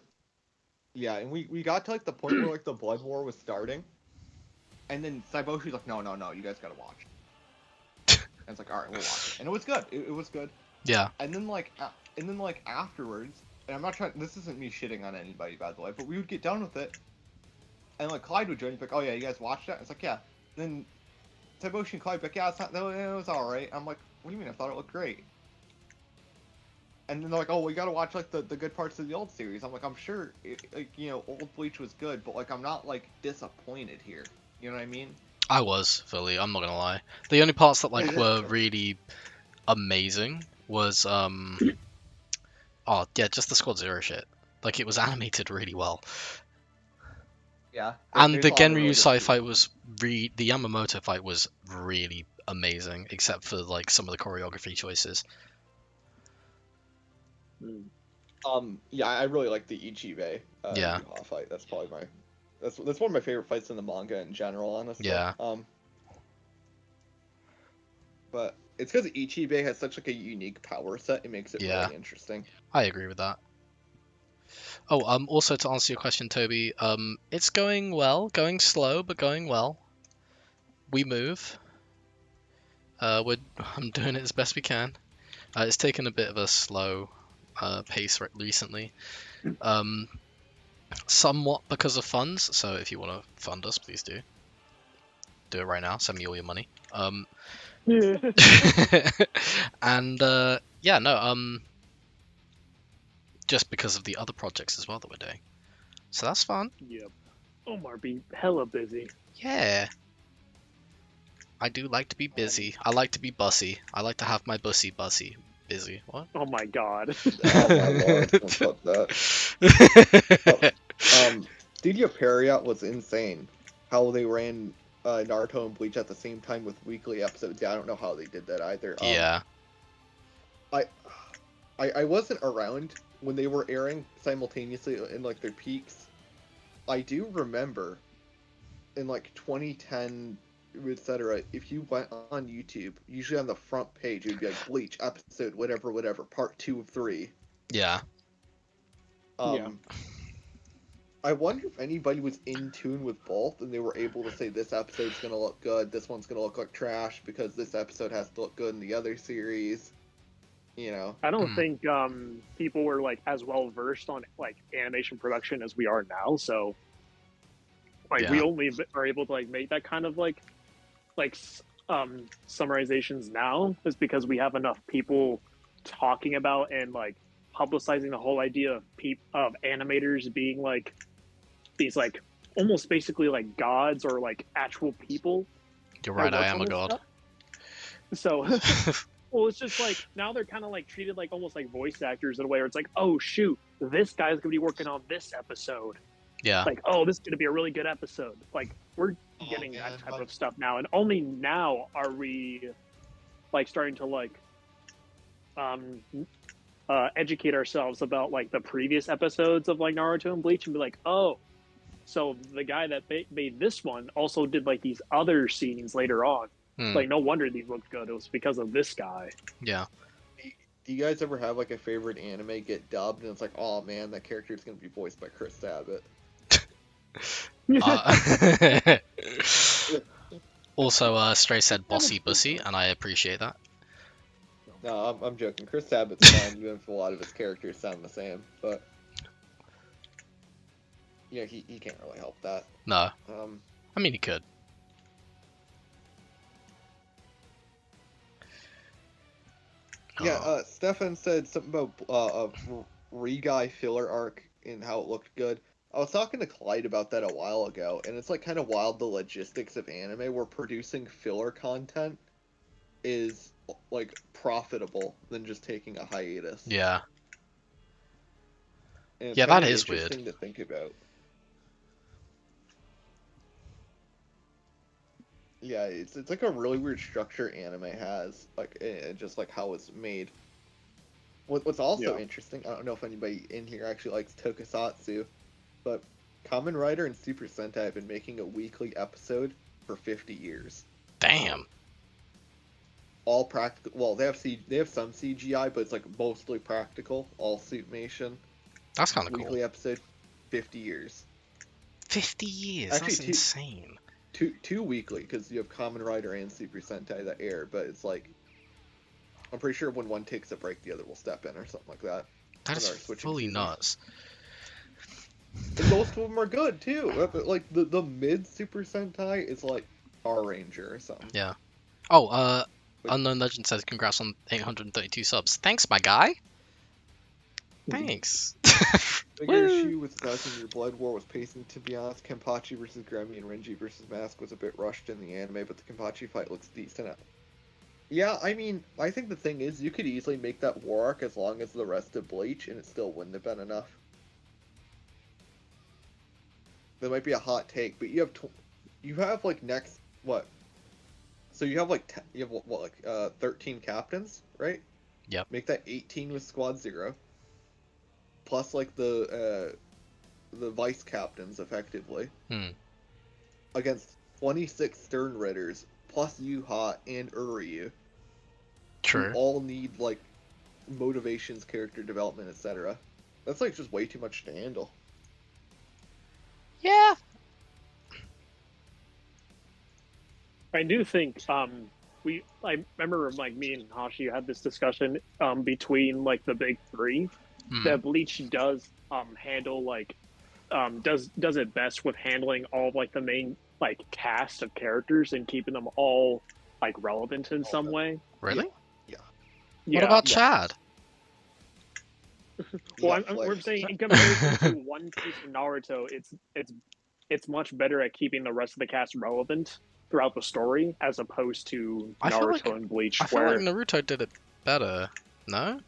yeah, and we got to, like, the point where, like, the Blood War was starting, and then Saiboshi's like, no, you guys gotta watch. And it's like, alright, we'll watch it. And it was good. It was good. Yeah. And then like afterwards, and I'm not trying. This isn't me shitting on anybody, by the way, but we would get done with it, and like Clyde would join. He'd be like, "Oh yeah, you guys watched that?" It's like, "Yeah." Then Teboshi and Clyde be like, "Yeah, it's not. No, it was all right." I'm like, "What do you mean? I thought it looked great." And then they're like, "Oh, we gotta watch like the good parts of the old series." I'm like, "I'm sure, like old Bleach was good, but like I'm not like disappointed here. You know what I mean?" I was fully. I'm not gonna lie. The only parts that like were really amazing was oh yeah, just the Squad Zero shit. Like it was animated really well, Yeah. and There's the a lot of Genryu really good Sai fight scenes. was the Yamamoto fight was really amazing, except for like some of the choreography choices. Mm. Yeah, I really like the Ichibe Yeah, Yuha fight. That's probably my that's one of my favorite fights in the manga in general, honestly. yeah, But it's because Ichibe has such like a unique power set. It makes it yeah. really interesting. I agree with that. Oh, also to answer your question, Toby, it's going well, going slow, but going well. We move. I'm doing it as best we can. It's taken a bit of a slow pace recently. Somewhat because of funds. So if you want to fund us, please do. Do it right now. Send me all your money. And yeah, no. Just because of the other projects as well that we're doing. So that's fun. Yep. Omar be hella busy. Yeah. I do like to be busy. I like to be bussy. I like to have my busy. Busy. What? Oh my god. Oh my lord, don't touch that. Studio Period was insane. How they ran Naruto and Bleach at the same time with weekly episodes. Yeah, I don't know how they did that either. Yeah. I wasn't around when they were airing simultaneously in like their peaks. I do remember in like 2010, etc. If you went on YouTube, usually on the front page, it would be like Bleach episode whatever whatever part 2 of 3. Yeah. Yeah. I wonder if anybody was in tune with both and they were able to say this episode's gonna look good, this one's gonna look like trash because this episode has to look good in the other series. You know. I don't think people were like as well versed on like animation production as we are now, so like Yeah. we only are able to like make that kind of like summarizations now is because we have enough people talking about and like publicizing the whole idea of of animators being like these like almost basically like gods or like actual people. You're right. that I work am on a this god. stuff. So well, it's just like now they're kind of like treated like almost like voice actors in a way where it's like, oh shoot, this guy's gonna be working on this episode. Yeah. Like, oh, this is gonna be a really good episode. Like, we're getting man, that type of stuff now, and only now are we like starting to like educate ourselves about like the previous episodes of like Naruto and Bleach, and be like, oh, so the guy that made this one also did like these other scenes later on. Like, no wonder these looked good. It was because of this guy. Yeah. Do you guys ever have like a favorite anime get dubbed and it's like, oh man, that character is gonna be voiced by Chris Sabat? Also, Stray said bossy bussy, and I appreciate that. No, I'm joking. Chris Sabat's fine, even if a lot of his characters sound the same. But yeah, he can't really help that. No. I mean, he could. Yeah, Stefan said something about a RadioGuy filler arc and how it looked good. I was talking to Clyde about that a while ago, and it's like kind of wild the logistics of anime where producing filler content is like profitable than just taking a hiatus. Yeah. And it's Yeah, kind that of is weird. interesting to think about. Yeah, it's like a really weird structure anime has, like just like how it's made. What's also interesting, I don't know if anybody in here actually likes Tokusatsu, but Kamen Rider and Super Sentai have been making a weekly episode for 50 years. Damn. All practical. Well, they have some CGI, but it's like mostly practical, all suitmation. That's kind of cool. Weekly episode, 50 years. 50 years. Actually, That's insane. Two weekly because you have Kamen Rider and Super Sentai that air, but it's like I'm pretty sure when one takes a break, the other will step in or something like that. That is When they're switching fully seasons. nuts. And most of them are good too. Like the mid Super Sentai is like Power Ranger or something. Yeah. Oh, But- Unknown Legend says congrats on 832 subs. Thanks, my guy. Thanks. Bigger Woo. issue with 1,000 Year Blood War was pacing, to be honest. Kenpachi versus Gremmy and Renji versus Mask was a bit rushed in the anime, but the Kenpachi fight looks decent. Yeah, I mean, I think the thing is, you could easily make that war arc as long as the rest of Bleach, and it still wouldn't have been enough. That might be a hot take, but you have like next what? So you have like you have what like 13 captains, right? Yep. Make that 18 with Squad 0. Plus like the vice captains effectively. Against 26 Stern Ridders plus Yuha and Uryu. True. Who all need like motivations, character development, etc. That's like just way too much to handle. Yeah. I do think I remember like me and Hashi had this discussion between like the big three that Bleach does handle like does it best with handling all of like the main like cast of characters and keeping them all like relevant in some way. Really? Yeah. Yeah. What about yeah. Chad? Well, Netflix. we're saying in comparison to One Piece and Naruto, it's much better at keeping the rest of the cast relevant throughout the story as opposed to I feel Naruto like- and Bleach, I feel where like Naruto did it better. No?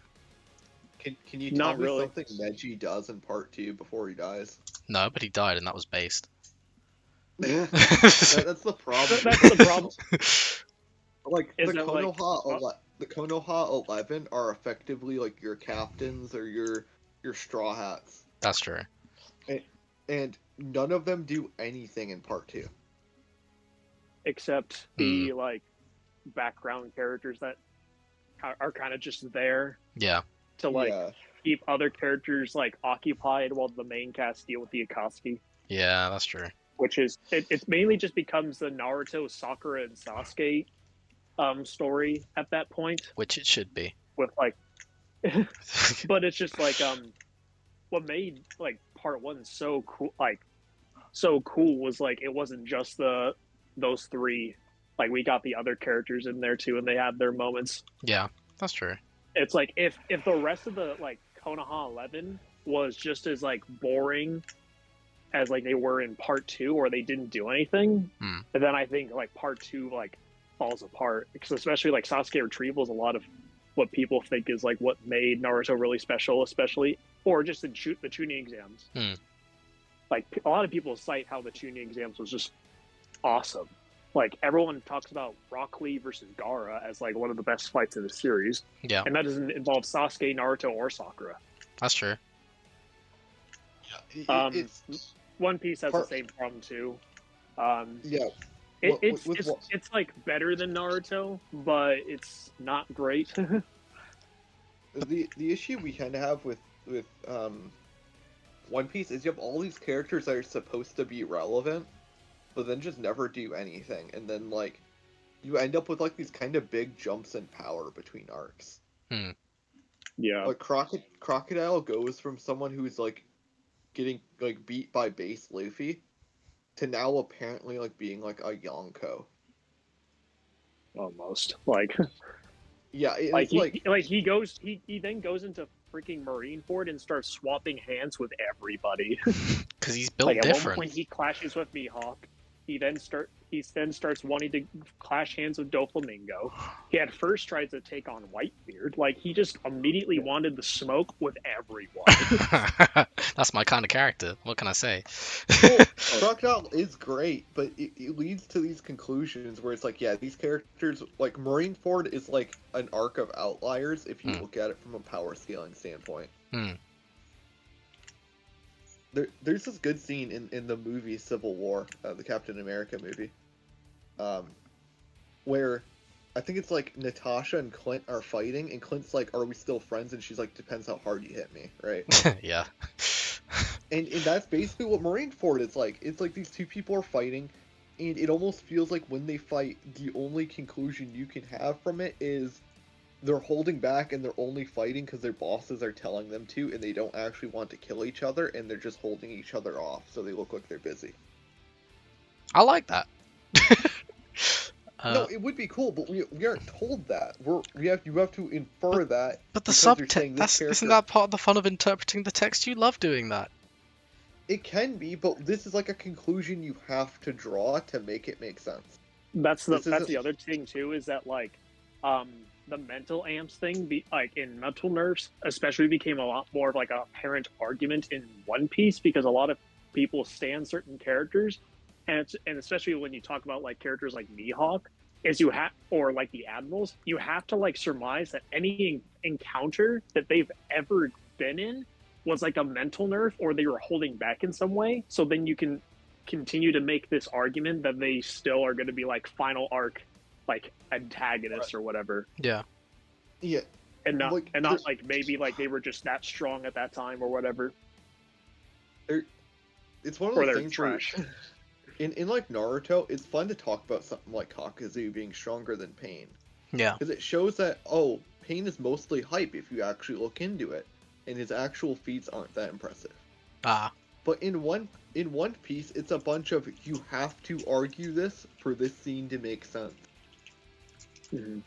Can you tell Not me really. something Neji does in part 2 before he dies? No, but he died and that was based. That's the problem. that's the problem. Like Is the that, like, the Konoha 11 are effectively like your captains or your straw hats, That's true. and none of them do anything in part 2. Except the like background characters that are kind of just there Yeah. to like Yeah. keep other characters like occupied while the main cast deal with the Akatsuki, Yeah, that's true. which is it mainly just becomes the Naruto, Sakura, and Sasuke story at that point Which it should be. with like but it's just like what made like part 1 so cool was like it wasn't just those three, like we got the other characters in there too and they had their moments. Yeah, that's true. It's like if the rest of the like Konoha 11 was just as like boring as like they were in part 2 or they didn't do anything, then I think like part 2 like falls apart, because especially like Sasuke retrieval is a lot of what people think is like what made Naruto really special, especially or just the Chunin exams. Like a lot of people cite how the Chunin exams was just awesome. Like everyone talks about Rock Lee versus Gaara as like one of the best fights in the series. Yeah, And that doesn't involve Sasuke, Naruto, or Sakura. that's true. It's One Piece has the same problem too. yeah. It's like better than Naruto, but it's not great. The issue we kind of have with One Piece is you have all these characters that are supposed to be relevant, but then just never do anything, and then like you end up with like these kind of big jumps in power between arcs. Yeah. Like Crocodile goes from someone who's like getting like beat by base Luffy to now apparently like being like a Yonko. Almost. Like Yeah, it's he then goes into freaking Marineford and starts swapping hands with everybody. Because he's built Like at different. one point he clashes with Mihawk. He then starts wanting to clash hands with Doflamingo. He at first tried to take on Whitebeard. Like he just immediately wanted the smoke with everyone. That's my kind of character. What can I say? Well, Crocodile is great, but it leads to these conclusions where it's like, yeah, these characters, like Marineford is like an arc of outliers if you look at it from a power scaling standpoint. There's this good scene in the movie Civil War, the Captain America movie, where I think it's like Natasha and Clint are fighting, and Clint's like, "Are we still friends?" And she's like, "Depends how hard you hit me," right? Yeah. And that's basically what Marineford is like. It's like these two people are fighting, and it almost feels like when they fight, the only conclusion you can have from it is they're holding back and they're only fighting because their bosses are telling them to, and they don't actually want to kill each other, and they're just holding each other off so they look like they're busy. I like that. No, it would be cool, but we aren't told that. You have to infer that. But the because you're subtext, saying this isn't character. that part of the fun of interpreting the text? You love doing that. It can be, but this is like a conclusion you have to draw to make it make sense. That's the other thing too, is that like the mental amps thing like in mental nerfs especially became a lot more of like a apparent argument in One Piece, because a lot of people stand certain characters, and especially when you talk about like characters like Mihawk, is you have, or like the admirals, you have to like surmise that any encounter that they've ever been in was like a mental nerf, or they were holding back in some way, so then you can continue to make this argument that they still are going to be like final arc like antagonists or whatever. Yeah. And not like maybe like they were just that strong at that time or whatever. It's one of those things trash. In like Naruto, it's fun to talk about something like Kakuzu being stronger than Pain. Yeah. Because it shows that Pain is mostly hype if you actually look into it, and his actual feats aren't that impressive. But in One Piece, it's a bunch of, you have to argue this for this scene to make sense. Mm-hmm.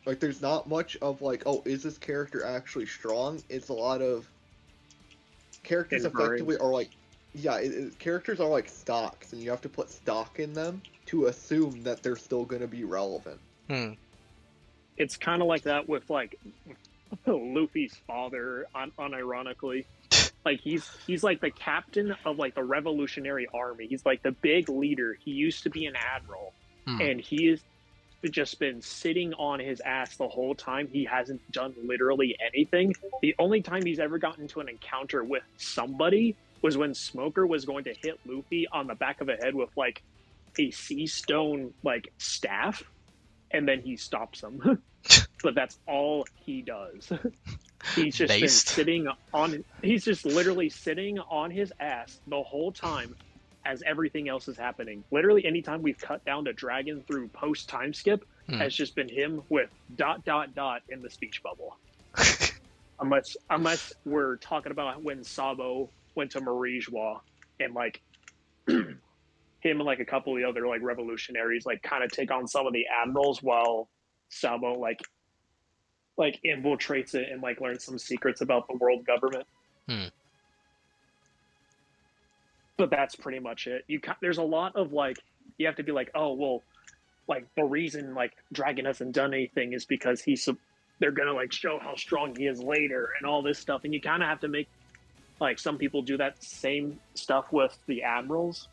Like, there's not much of like, is this character actually strong? It's a lot of characters effectively are like, characters are like stocks, and you have to put stock in them to assume that they're still going to be relevant. It's kind of like that with like Luffy's father, unironically. Like he's like the captain of like the Revolutionary Army. He's like the big leader. He used to be an admiral, and he has just been sitting on his ass the whole time. He hasn't done literally anything. The only time he's ever gotten into an encounter with somebody was when Smoker was going to hit Luffy on the back of the head with like a sea stone like staff, and then he stops him. But that's all he does. He's just been sitting on. He's just literally sitting on his ass the whole time, as everything else is happening. Literally, anytime we've cut down to Dragon through post time skip, has just been him with ... in the speech bubble. unless we're talking about when Sabo went to Marijois and like him and like a couple of the other like revolutionaries like kind of take on some of the admirals, while Sabo like infiltrates it and like learns some secrets about the world government. But that's pretty much it. There's a lot of like, you have to be like, oh well, like the reason like Dragon hasn't done anything is because they're gonna like show how strong he is later and all this stuff, and you kind of have to make like some people do that same stuff with the admirals,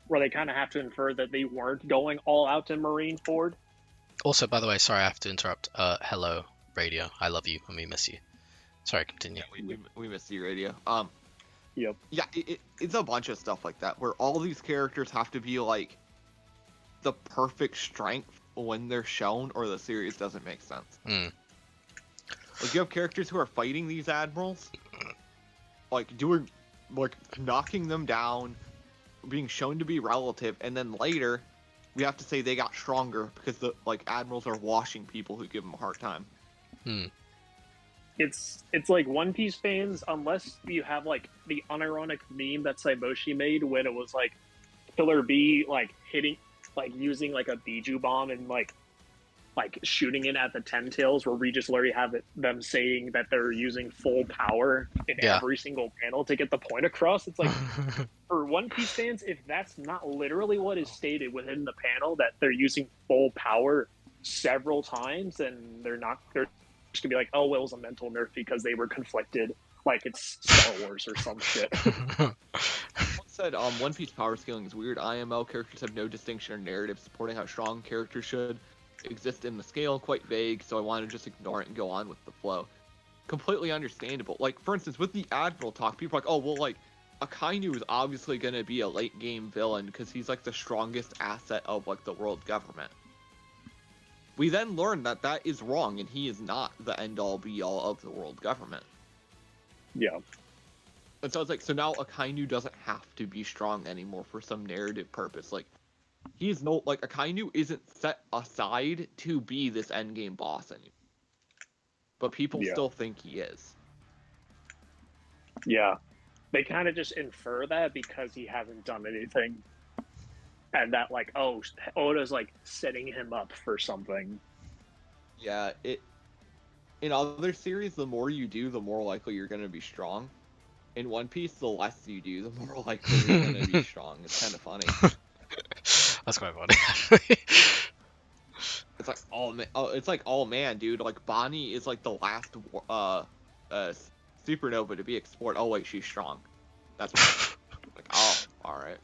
where they kind of have to infer that they weren't going all out in Marineford. Also, by the way, sorry I have to interrupt. Hello, Radio. I love you and we miss you. Sorry, continue. Yeah, we miss you, Radio. Yep. Yeah, it's a bunch of stuff like that, where all these characters have to be like the perfect strength when they're shown, or the series doesn't make sense. Like, you have characters who are fighting these admirals, like knocking them down, being shown to be relative, and then later we have to say they got stronger because the like admirals are washing people who give them a hard time. It's like One Piece fans, unless you have like the unironic meme that Saiboshi made when it was like Killer Bee like hitting, like using like a Biju bomb and like shooting it at the Ten Tails, where we just literally have them saying that they're using full power in every single panel to get the point across. It's like, for One Piece fans, if that's not literally what is stated within the panel, that they're using full power several times, and they're just gonna be like, oh well, it was a mental nerf because they were conflicted, like it's Star Wars or some shit. Someone said One Piece power scaling is weird. IML characters have no distinction or narrative supporting how strong characters should exist in the scale. Quite vague, so I want to just ignore it and go on with the flow. Completely understandable. Like, for instance, with the Admiral talk, people are like, oh well, like Akainu is obviously gonna be a late game villain because he's like the strongest asset of like the world government. We then learn that that is wrong, and he is not the end-all be-all of the world government. Yeah. And so it's like, so now Akainu doesn't have to be strong anymore for some narrative purpose. Like, he's no like Akainu isn't set aside to be this endgame boss anymore. But people Yeah. still think he is. Yeah. They kind of just infer that because he hasn't done anything. And that, like, oh, Oda's, like, setting him up for something. Yeah, in other series, the more you do, the more likely you're going to be strong. In One Piece, the less you do, the more likely you're going to be strong. It's kind of funny. That's quite funny, actually. It's like, oh man, dude, like Bonnie is like the last supernova to be explored. Oh wait, she's strong. That's like, oh, all right.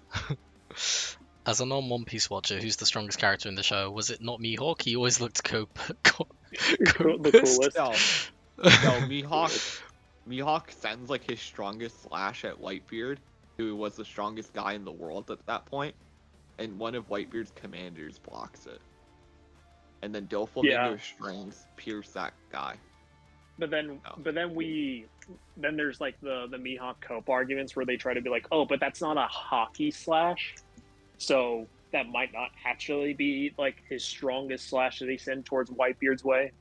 As a non-One Piece watcher, who's the strongest character in the show? Was it not Mihawk? He always looked The coolest. No, Mihawk sends like his strongest slash at Whitebeard, who was the strongest guy in the world at that point, and one of Whitebeard's commanders blocks it. And then Doflamingo strings pierce that guy. But then there's like the Mihawk Cope arguments where they try to be like, oh, but that's not a hockey slash, so that might not actually be like his strongest slash that he sent towards Whitebeard's way.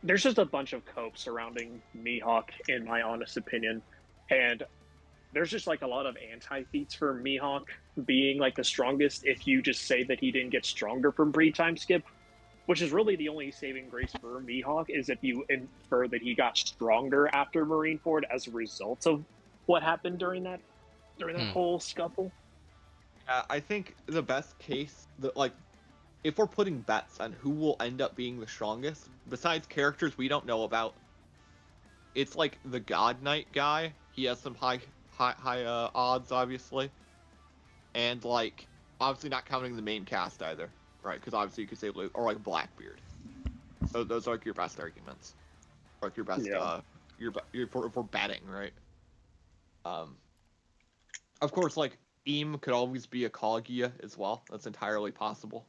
There's just a bunch of copes surrounding Mihawk, in my honest opinion, and there's just like a lot of anti-feats for Mihawk being like the strongest if you just say that he didn't get stronger from pre-time skip, which is really the only saving grace for Mihawk, is if you infer that he got stronger after Marineford as a result of what happened during that whole scuffle. I think the best case, like, if we're putting bets on who will end up being the strongest, besides characters we don't know about, it's like the God Knight guy. He has some high odds, obviously, and like obviously not counting the main cast either, right? Because obviously you could say Luke or like Blackbeard. So those are like your best arguments, or like your best for betting, right? Of course, like Eam could always be a Kaguya as well. That's entirely possible.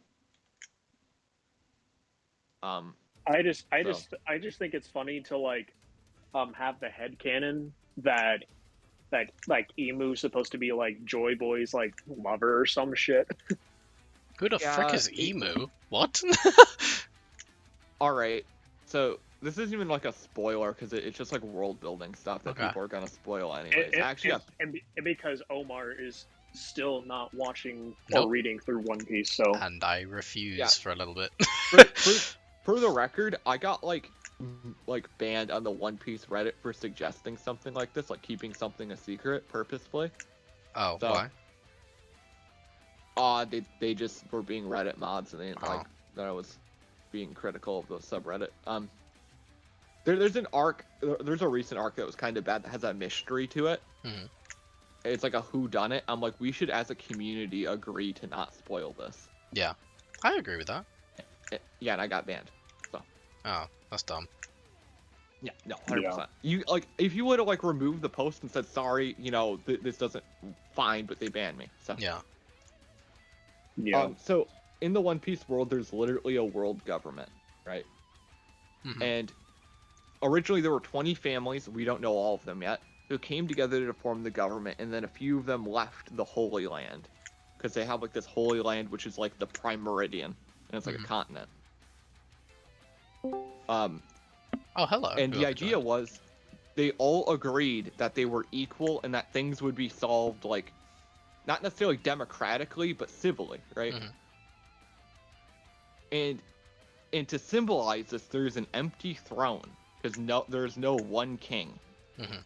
I just think it's funny to like have the headcanon that like Emu's supposed to be like Joy Boy's like lover or some shit. Who the frick is Emu? What? Alright, so this isn't even like a spoiler because it's just like world building stuff that people are gonna spoil anyways. And because Omar is still not watching or reading through One Piece, so and I refuse for a little bit. For the record, I got like banned on the One Piece Reddit for suggesting something like this, like keeping something a secret purposefully. Oh, so, why? They just were being Reddit mods and they didn't like that I was being critical of the subreddit. There's an arc. There's a recent arc that was kind of bad that has a mystery to it. Mm-hmm. It's like a whodunit. I'm like, we should as a community agree to not spoil this. Yeah, I agree with that. Yeah, and I got banned. So. Oh, that's dumb. Yeah, no, 100%. You like if you would have like removed the post and said sorry, you know, this doesn't fine, but they banned me. So. Yeah. Yeah. So in the One Piece world, there's literally a world government, right? Mm-hmm. And originally there were 20 families. We don't know all of them yet. Who came together to form the government, and then a few of them left the Holy Land because they have like this Holy Land, which is like the Prime Meridian. And it's like a continent. Oh, hello. And the idea was they all agreed that they were equal and that things would be solved, like, not necessarily democratically, but civilly, right? Mm-hmm. And to symbolize this, there's an empty throne, because there's no one king. Mm-hmm.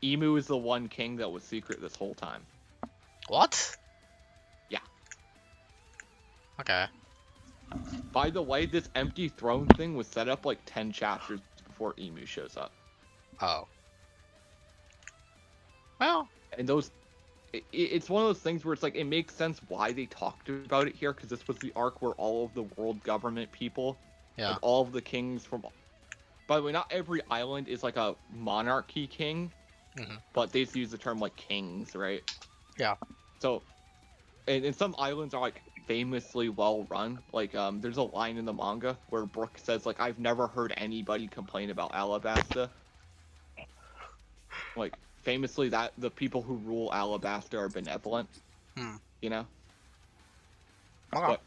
Emu is the one king that was secret this whole time. What? Yeah. Okay. By the way, this empty throne thing was set up like 10 chapters before Emu shows up. Oh. Well. And it's one of those things where it's like, it makes sense why they talked about it here, because this was the arc where all of the world government people, like all of the kings from... By the way, not every island is like a monarchy king, but they use the term like kings, right? Yeah. So, and some islands are like famously well run. Like, there's a line in the manga where Brook says, like, I've never heard anybody complain about Alabasta. Like, famously, that the people who rule Alabasta are benevolent. You know. Okay. But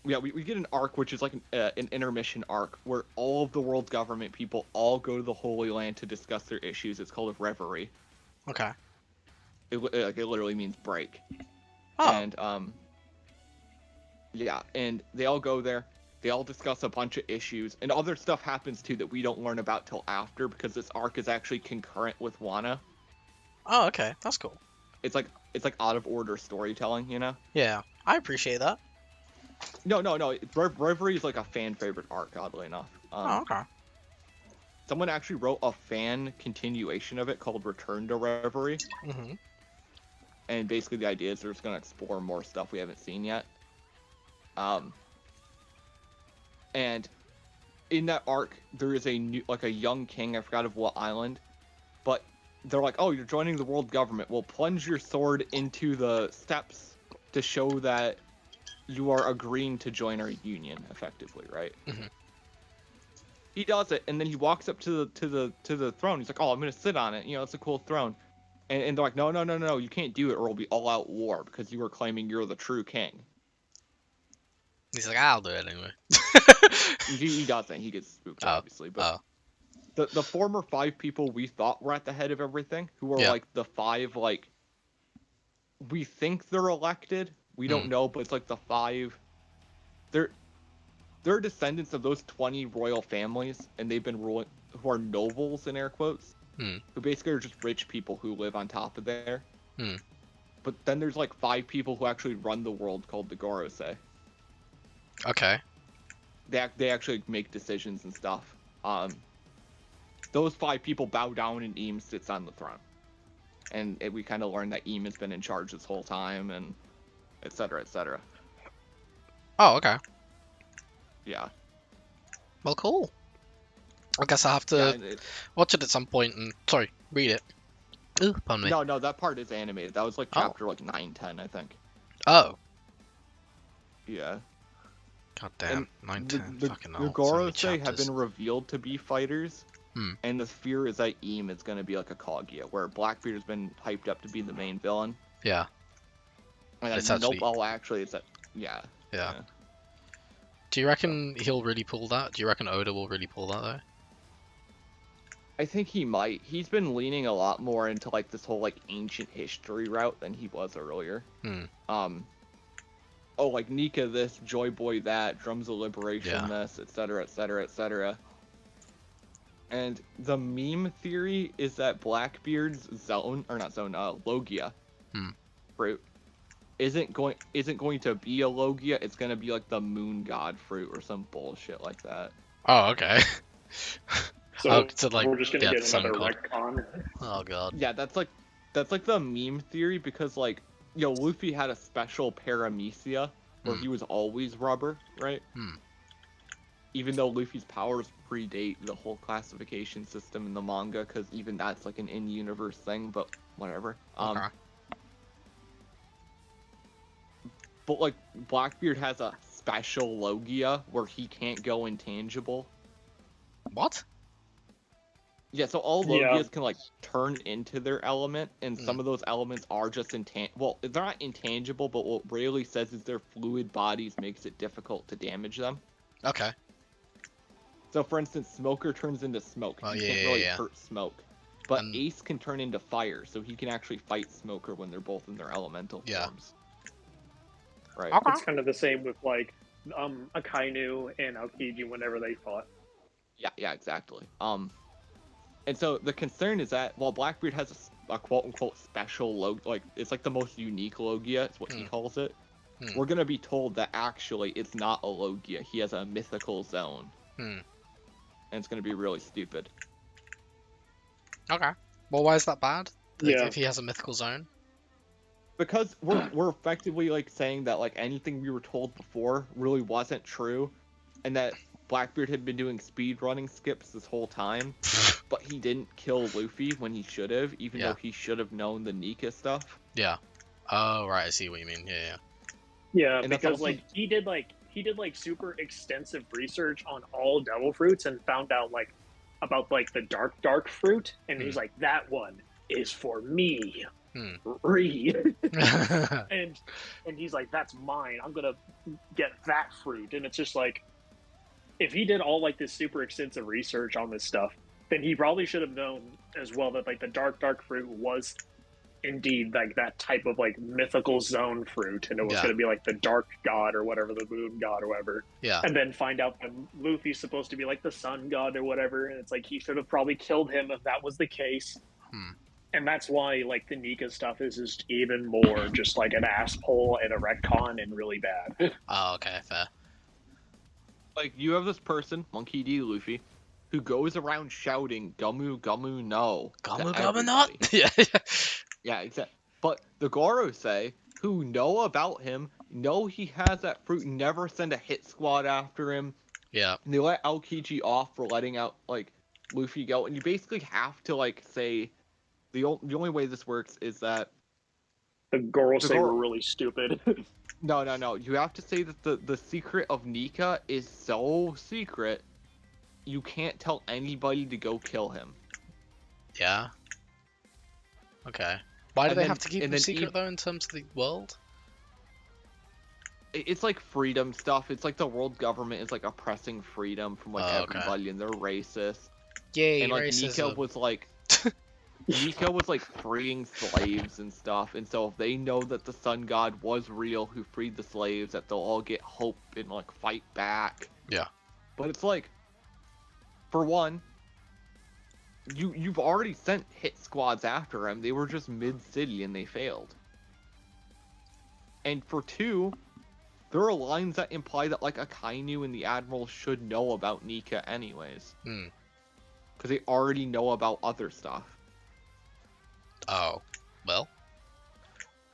yeah, we get an arc which is like an intermission arc where all of the world's government people all go to the Holy Land to discuss their issues. It's called a reverie. Okay. It literally means break. Oh. And yeah, and they all go there. They all discuss a bunch of issues, and other stuff happens too that we don't learn about till after because this arc is actually concurrent with Wano. Oh, okay. That's cool. It's like out of order storytelling, you know? Yeah, I appreciate that. No. Reverie is like a fan favorite arc, oddly enough. Oh, okay. Someone actually wrote a fan continuation of it called Return to Reverie. Mm-hmm. And basically the idea is they're just going to explore more stuff we haven't seen yet. And in that arc, there is a young king, I forgot of what island, but they're like, oh, you're joining the world government. Well, plunge your sword into the steps to show that you are agreeing to join our union, effectively, right? Mm-hmm. He does it, and then he walks up to the throne. He's like, oh, I'm going to sit on it. You know, it's a cool throne. And they're like, no, you can't do it, or it'll be all-out war, because you are claiming you're the true king. He's like, I'll do it anyway. He doesn't. He gets spooked, obviously. But the former 5 people we thought were at the head of everything, who are like the 5, like, we think they're elected. We don't know, but it's like the 5. They're descendants of those 20 royal families, and they've been ruling, who are nobles in air quotes, who basically are just rich people who live on top of there. But then there's like 5 people who actually run the world called the Gorosei. Okay. They actually make decisions and stuff. Those 5 people bow down and Eam sits on the throne. And we kind of learn that Eam has been in charge this whole time, and et cetera, et cetera. Oh, okay. Yeah. Well, cool. I guess I have to watch it at some point and, read it. Ooh, pardon me. No, that part is animated. That was like chapter like 9, 10, I think. Oh. Yeah. God damn, 9, 10, fucking hell. The Gorosei have been revealed to be fighters, and the fear is that Eam is going to be like a Kaguya, where Blackbeard has been hyped up to be the main villain. Yeah. And It's then, actually... actually, it's that, yeah. Do you reckon he'll really pull that? Do you reckon Oda will really pull that, though? I think he might. He's been leaning a lot more into like this whole like ancient history route than he was earlier. Oh, like Nika this, Joy Boy that, Drums of Liberation this, etc., etc., etc. And the meme theory is that Blackbeard's Logia fruit isn't going to be a Logia. It's going to be like the Moon God fruit or some bullshit like that. Oh, okay. So, like, we're just gonna get another retcon. Oh god. Yeah, that's like the meme theory, because like, Luffy had a special paramecia where he was always rubber, right? Even though Luffy's powers predate the whole classification system in the manga, because even that's like an in-universe thing, but whatever. Okay. But like, Blackbeard has a special Logia where he can't go intangible. What? Yeah, so all Logias can like turn into their element, and some of those elements are just well, they're not intangible, but what Rayleigh says is their fluid bodies makes it difficult to damage them. Okay. So for instance, Smoker turns into smoke. He can't really hurt Smoke. But Ace can turn into fire, so he can actually fight Smoker when they're both in their elemental forms. Right. Okay. It's kind of the same with like Akainu and Aokiji whenever they fought. Yeah, exactly. And so the concern is that while Blackbeard has a quote-unquote special it's like the most unique Logia, is what he calls it, we're gonna be told that actually it's not a Logia. He has a mythical zone. And it's gonna be really stupid. Okay. Well, why is that bad? Yeah. If he has a mythical zone? Because we're effectively like saying that like anything we were told before really wasn't true, and that Blackbeard had been doing speedrunning skips this whole time, but he didn't kill Luffy when he should have, even though he should have known the Nika stuff. Yeah. Oh, right, I see what you mean. Yeah. Yeah, And because also... like he did super extensive research on all devil fruits and found out about like the dark fruit, and he's like, that one is for me. read. and he's like, that's mine. I'm gonna get that fruit. And it's just like, if he did all like this super extensive research on this stuff, then he probably should have known as well that like the dark fruit was indeed like that type of like mythical zone fruit, and it was going to be like the dark god or whatever, the moon god or whatever. Yeah. And then find out that Luffy's supposed to be like the sun god or whatever, and it's like he should have probably killed him if that was the case. And that's why like the Nika stuff is just even more just like an asshole and a retcon and really bad. Oh, okay, fair. Like, you have this person, Monkey D. Luffy, who goes around shouting, Gumu, Gumu, no. Gumu, Gumu, not? Yeah. Yeah, exactly. But the Gorosei, who know about him, know he has that fruit, never send a hit squad after him. Yeah. And they let Aokiji off for letting out, like, Luffy go. And you basically have to, like, say, the only way this works is that the Gorosei were really stupid. No. You have to say that the secret of Nika is so secret, you can't tell anybody to go kill him. Yeah. Okay. Why do they have to keep them secret, though, in terms of the world? It's like freedom stuff. It's like the world government is like oppressing freedom from like everybody, and they're racist. Yay, and like racism. Nika was like freeing slaves and stuff, and so if they know that the sun god was real who freed the slaves, that they'll all get hope and like fight back. Yeah. But it's like, for one, you've already sent hit squads after him. They were just mid-city and they failed. And for two, there are lines that imply that like Akainu and the Admiral should know about Nika anyways. Because they already know about other stuff. Oh, well.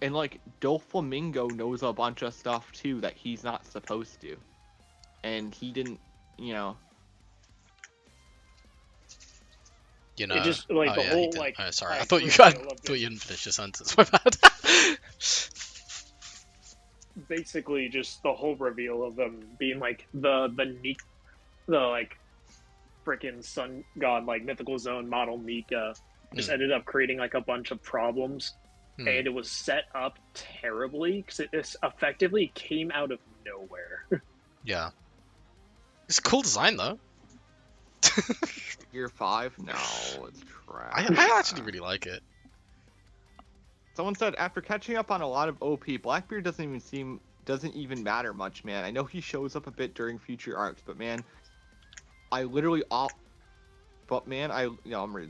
And like Doflamingo knows a bunch of stuff too that he's not supposed to. And he didn't, you know. You know. It just like the whole like. Oh, sorry, I thought you hadn't finished your sentence. My bad. Basically, just the whole reveal of them being like the like freaking sun god like mythical zone model Nika just ended up creating like a bunch of problems, and it was set up terribly because it effectively came out of nowhere. Yeah, it's a cool design though. Year 5? No, it's trash. I actually really like it. Someone said after catching up on a lot of OP, Blackbeard doesn't even matter much, man. I know he shows up a bit during future arcs, but man, I'm reading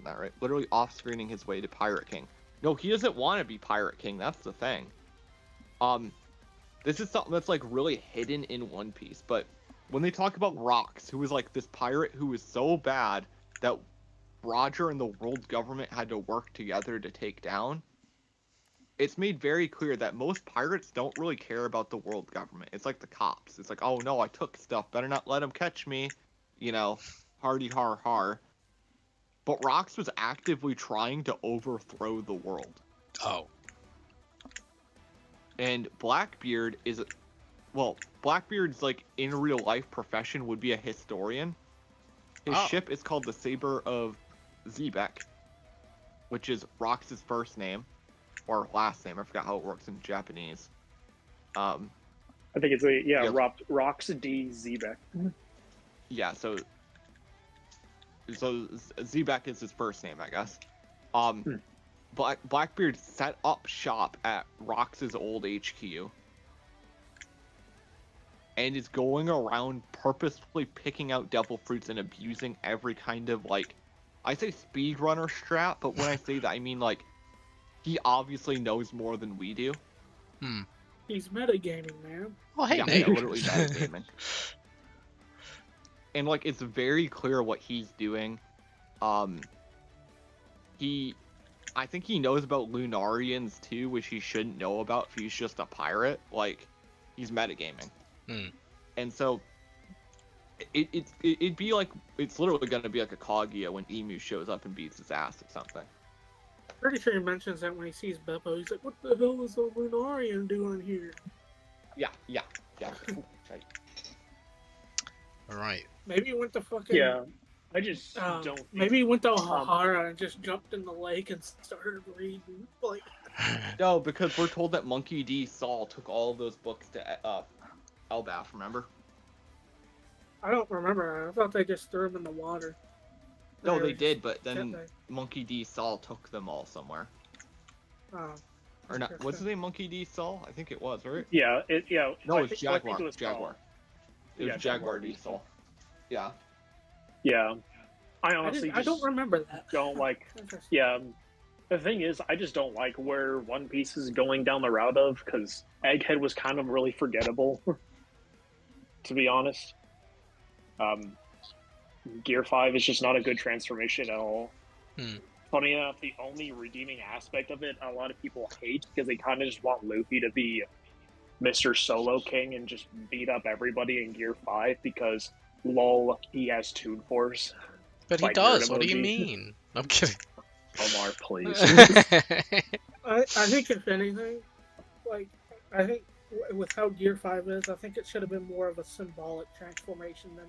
that right. Literally off-screening his way to Pirate King. No, he doesn't want to be Pirate King. That's the thing. This is something that's like really hidden in One Piece. But when they talk about Rox, who was like this pirate who was so bad that Roger and the world government had to work together to take down, it's made very clear that most pirates don't really care about the world government. It's like the cops. It's like, oh no, I took stuff. Better not let them catch me. You know, hardy har har. But Rox was actively trying to overthrow the world. Oh. And Blackbeard is... Well, Blackbeard's, like, in real life profession would be a historian. His ship is called the Saber of Zebek, which is Rox's first name. Or last name. I forgot how it works in Japanese. I think it's Rox D. Zebek. Yeah, so Zebek is his first name, I guess. Blackbeard set up shop at Rox's old HQ. And is going around purposefully picking out devil fruits and abusing every kind of, like, I say speedrunner strat, but when I say that, I mean, like, he obviously knows more than we do. He's metagaming, man. Oh, hey, yeah, Nate. literally metagaming. And, like, it's very clear what he's doing. I think he knows about Lunarians, too, which he shouldn't know about if he's just a pirate. Like, he's metagaming. And so, it'd be like, it's literally gonna be like a Kaguya when Emu shows up and beats his ass or something. Pretty sure he mentions that when he sees Beppo, he's like, what the hell is a Lunarian doing here? Yeah. Alright. Maybe he went to fucking... Yeah, I just don't... Maybe he went to Ohara and just jumped in the lake and started reading. Like, No, because we're told that Monkey D. Saul took all of those books to Elbaf, remember? I don't remember. I thought they just threw them in the water. No, were they just did, but then kept there. Monkey D. Saul took them all somewhere. Oh, Or not? What's his interesting. name? Monkey D. Saul? I think it was, right? Yeah, No, I it's think Jaguar. it was Jaguar. It Yeah, was Jaguar Jaguar D. Saul. Yeah. Yeah, I honestly I don't remember that. don't like. Interesting. Yeah, the thing is, I just don't like where One Piece is going down the route of, because Egghead was kind of really forgettable, to be honest. Gear 5 is just not a good transformation at all. Funny enough, the only redeeming aspect of it, a lot of people hate because they kind of just want Luffy to be Mr. Solo King and just beat up everybody in Gear 5 because, lol, he has Toon Force. But he Like does. nerd What do you emoji. mean? I'm kidding. Omar, please. I think if anything, like I think with how Gear 5 is, I think it should have been more of a symbolic transformation than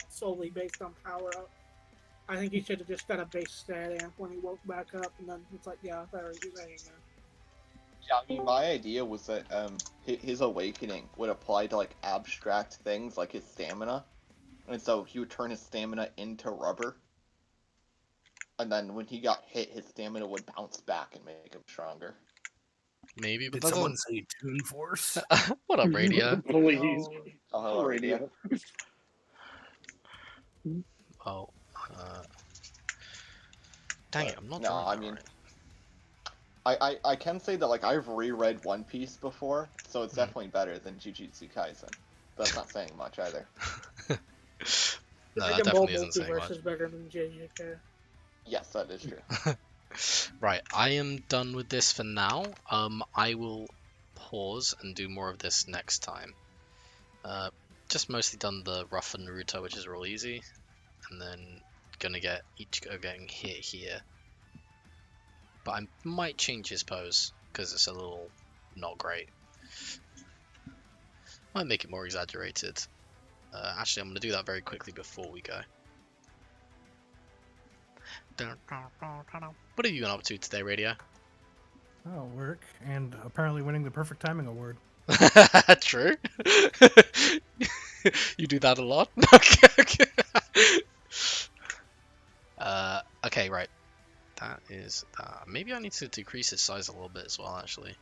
solely based on power up. I think he should have just got a base stat amp when he woke back up, and then it's like, yeah, there you go. Yeah, I mean, my idea was that his awakening would apply to like abstract things like his stamina, and so he would turn his stamina into rubber, and then when he got hit, his stamina would bounce back and make him stronger. Maybe, but Did that someone doesn't. say Toon Force? What up, Radio? Please. Oh, hello, Radio. Oh, dang it! I'm not. No, drawing I that mean, right. I can say that like I've reread One Piece before, so it's Hmm. definitely better than Jujutsu Kaisen. That's not saying much either. No, that Dragon Ball definitely isn't saying Multiverse much. is better than JJK. Yes, that is true. Right, I am done with this for now. I will pause and do more of this next time. Just mostly done the rough and Naruto, which is real easy, and then gonna get Ichigo getting hit here. But I might change his pose because it's a little not great. Might make it more exaggerated. Actually, I'm gonna do that very quickly before we go. What have you been up to today, Radio? Oh, work, and apparently winning the perfect timing award. True. You do that a lot. Okay. Okay, right. That is. Maybe I need to decrease his size a little bit as well, actually.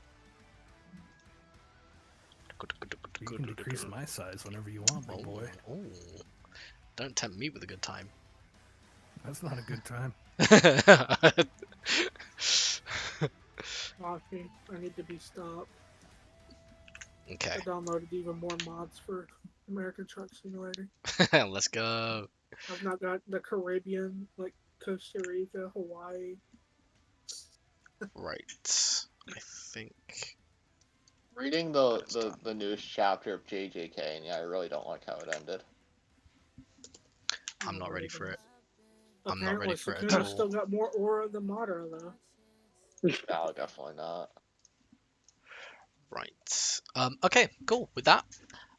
You can decrease my size whenever you want, big boy. Oh. Don't tempt me with a good time. That's not a good time. Coffee, I need to be stopped. Okay, I downloaded even more mods for American Truck Simulator. let's go. I've not got the Caribbean, like Costa Rica, Hawaii. Right. I think. Reading the newest chapter of JJK, and yeah, I really don't like how it ended. I'm not ready for it. I'm not Apparently, ready for it at Sakuna all. still got more aura than Madara, though. No, definitely not. Right. Okay, cool. With that,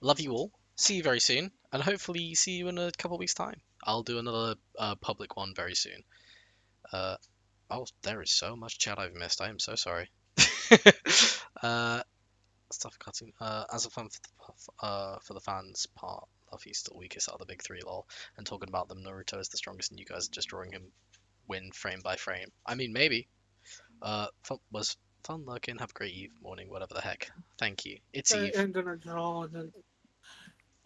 love you all. See you very soon, and hopefully see you in a couple weeks' time. I'll do another public one very soon. Oh, there is so much chat I've missed. I am so sorry. Stuff cutting. As a fun for the fans part, Luffy's still weakest out of the big three, lol. And talking about them, Naruto is the strongest, and you guys are just drawing him win frame by frame. I mean, maybe. Was fun looking. Have a great eve, morning, whatever the heck. Thank you. It's Eve. And then a draw, and then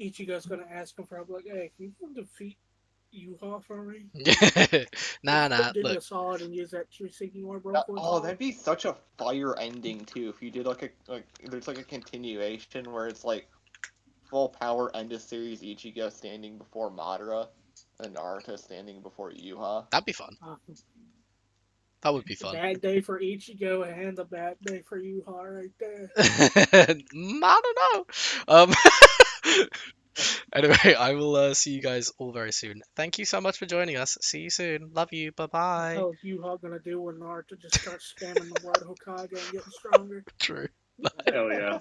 Ichigo's gonna ask him for help, like, hey, can you defeat Yuha for me? Nah. Do me a Look, solid and use that true seeking orb real That- quick. oh, that'd be such a fire ending too if you did there's like a continuation where it's like full power end of series Ichigo standing before Madara and Naruto standing before Yuha. that'd be fun. Awesome. That would be The fun. bad day for Ichigo and the bad day for Yuha right there. I don't know. Anyway, I will see you guys all very soon. Thank you so much for joining us. See you soon. Love you. Bye What bye. the hell is Yuha gonna do when Naruto just starts spamming the word Hokage and getting stronger? True. Hell yeah.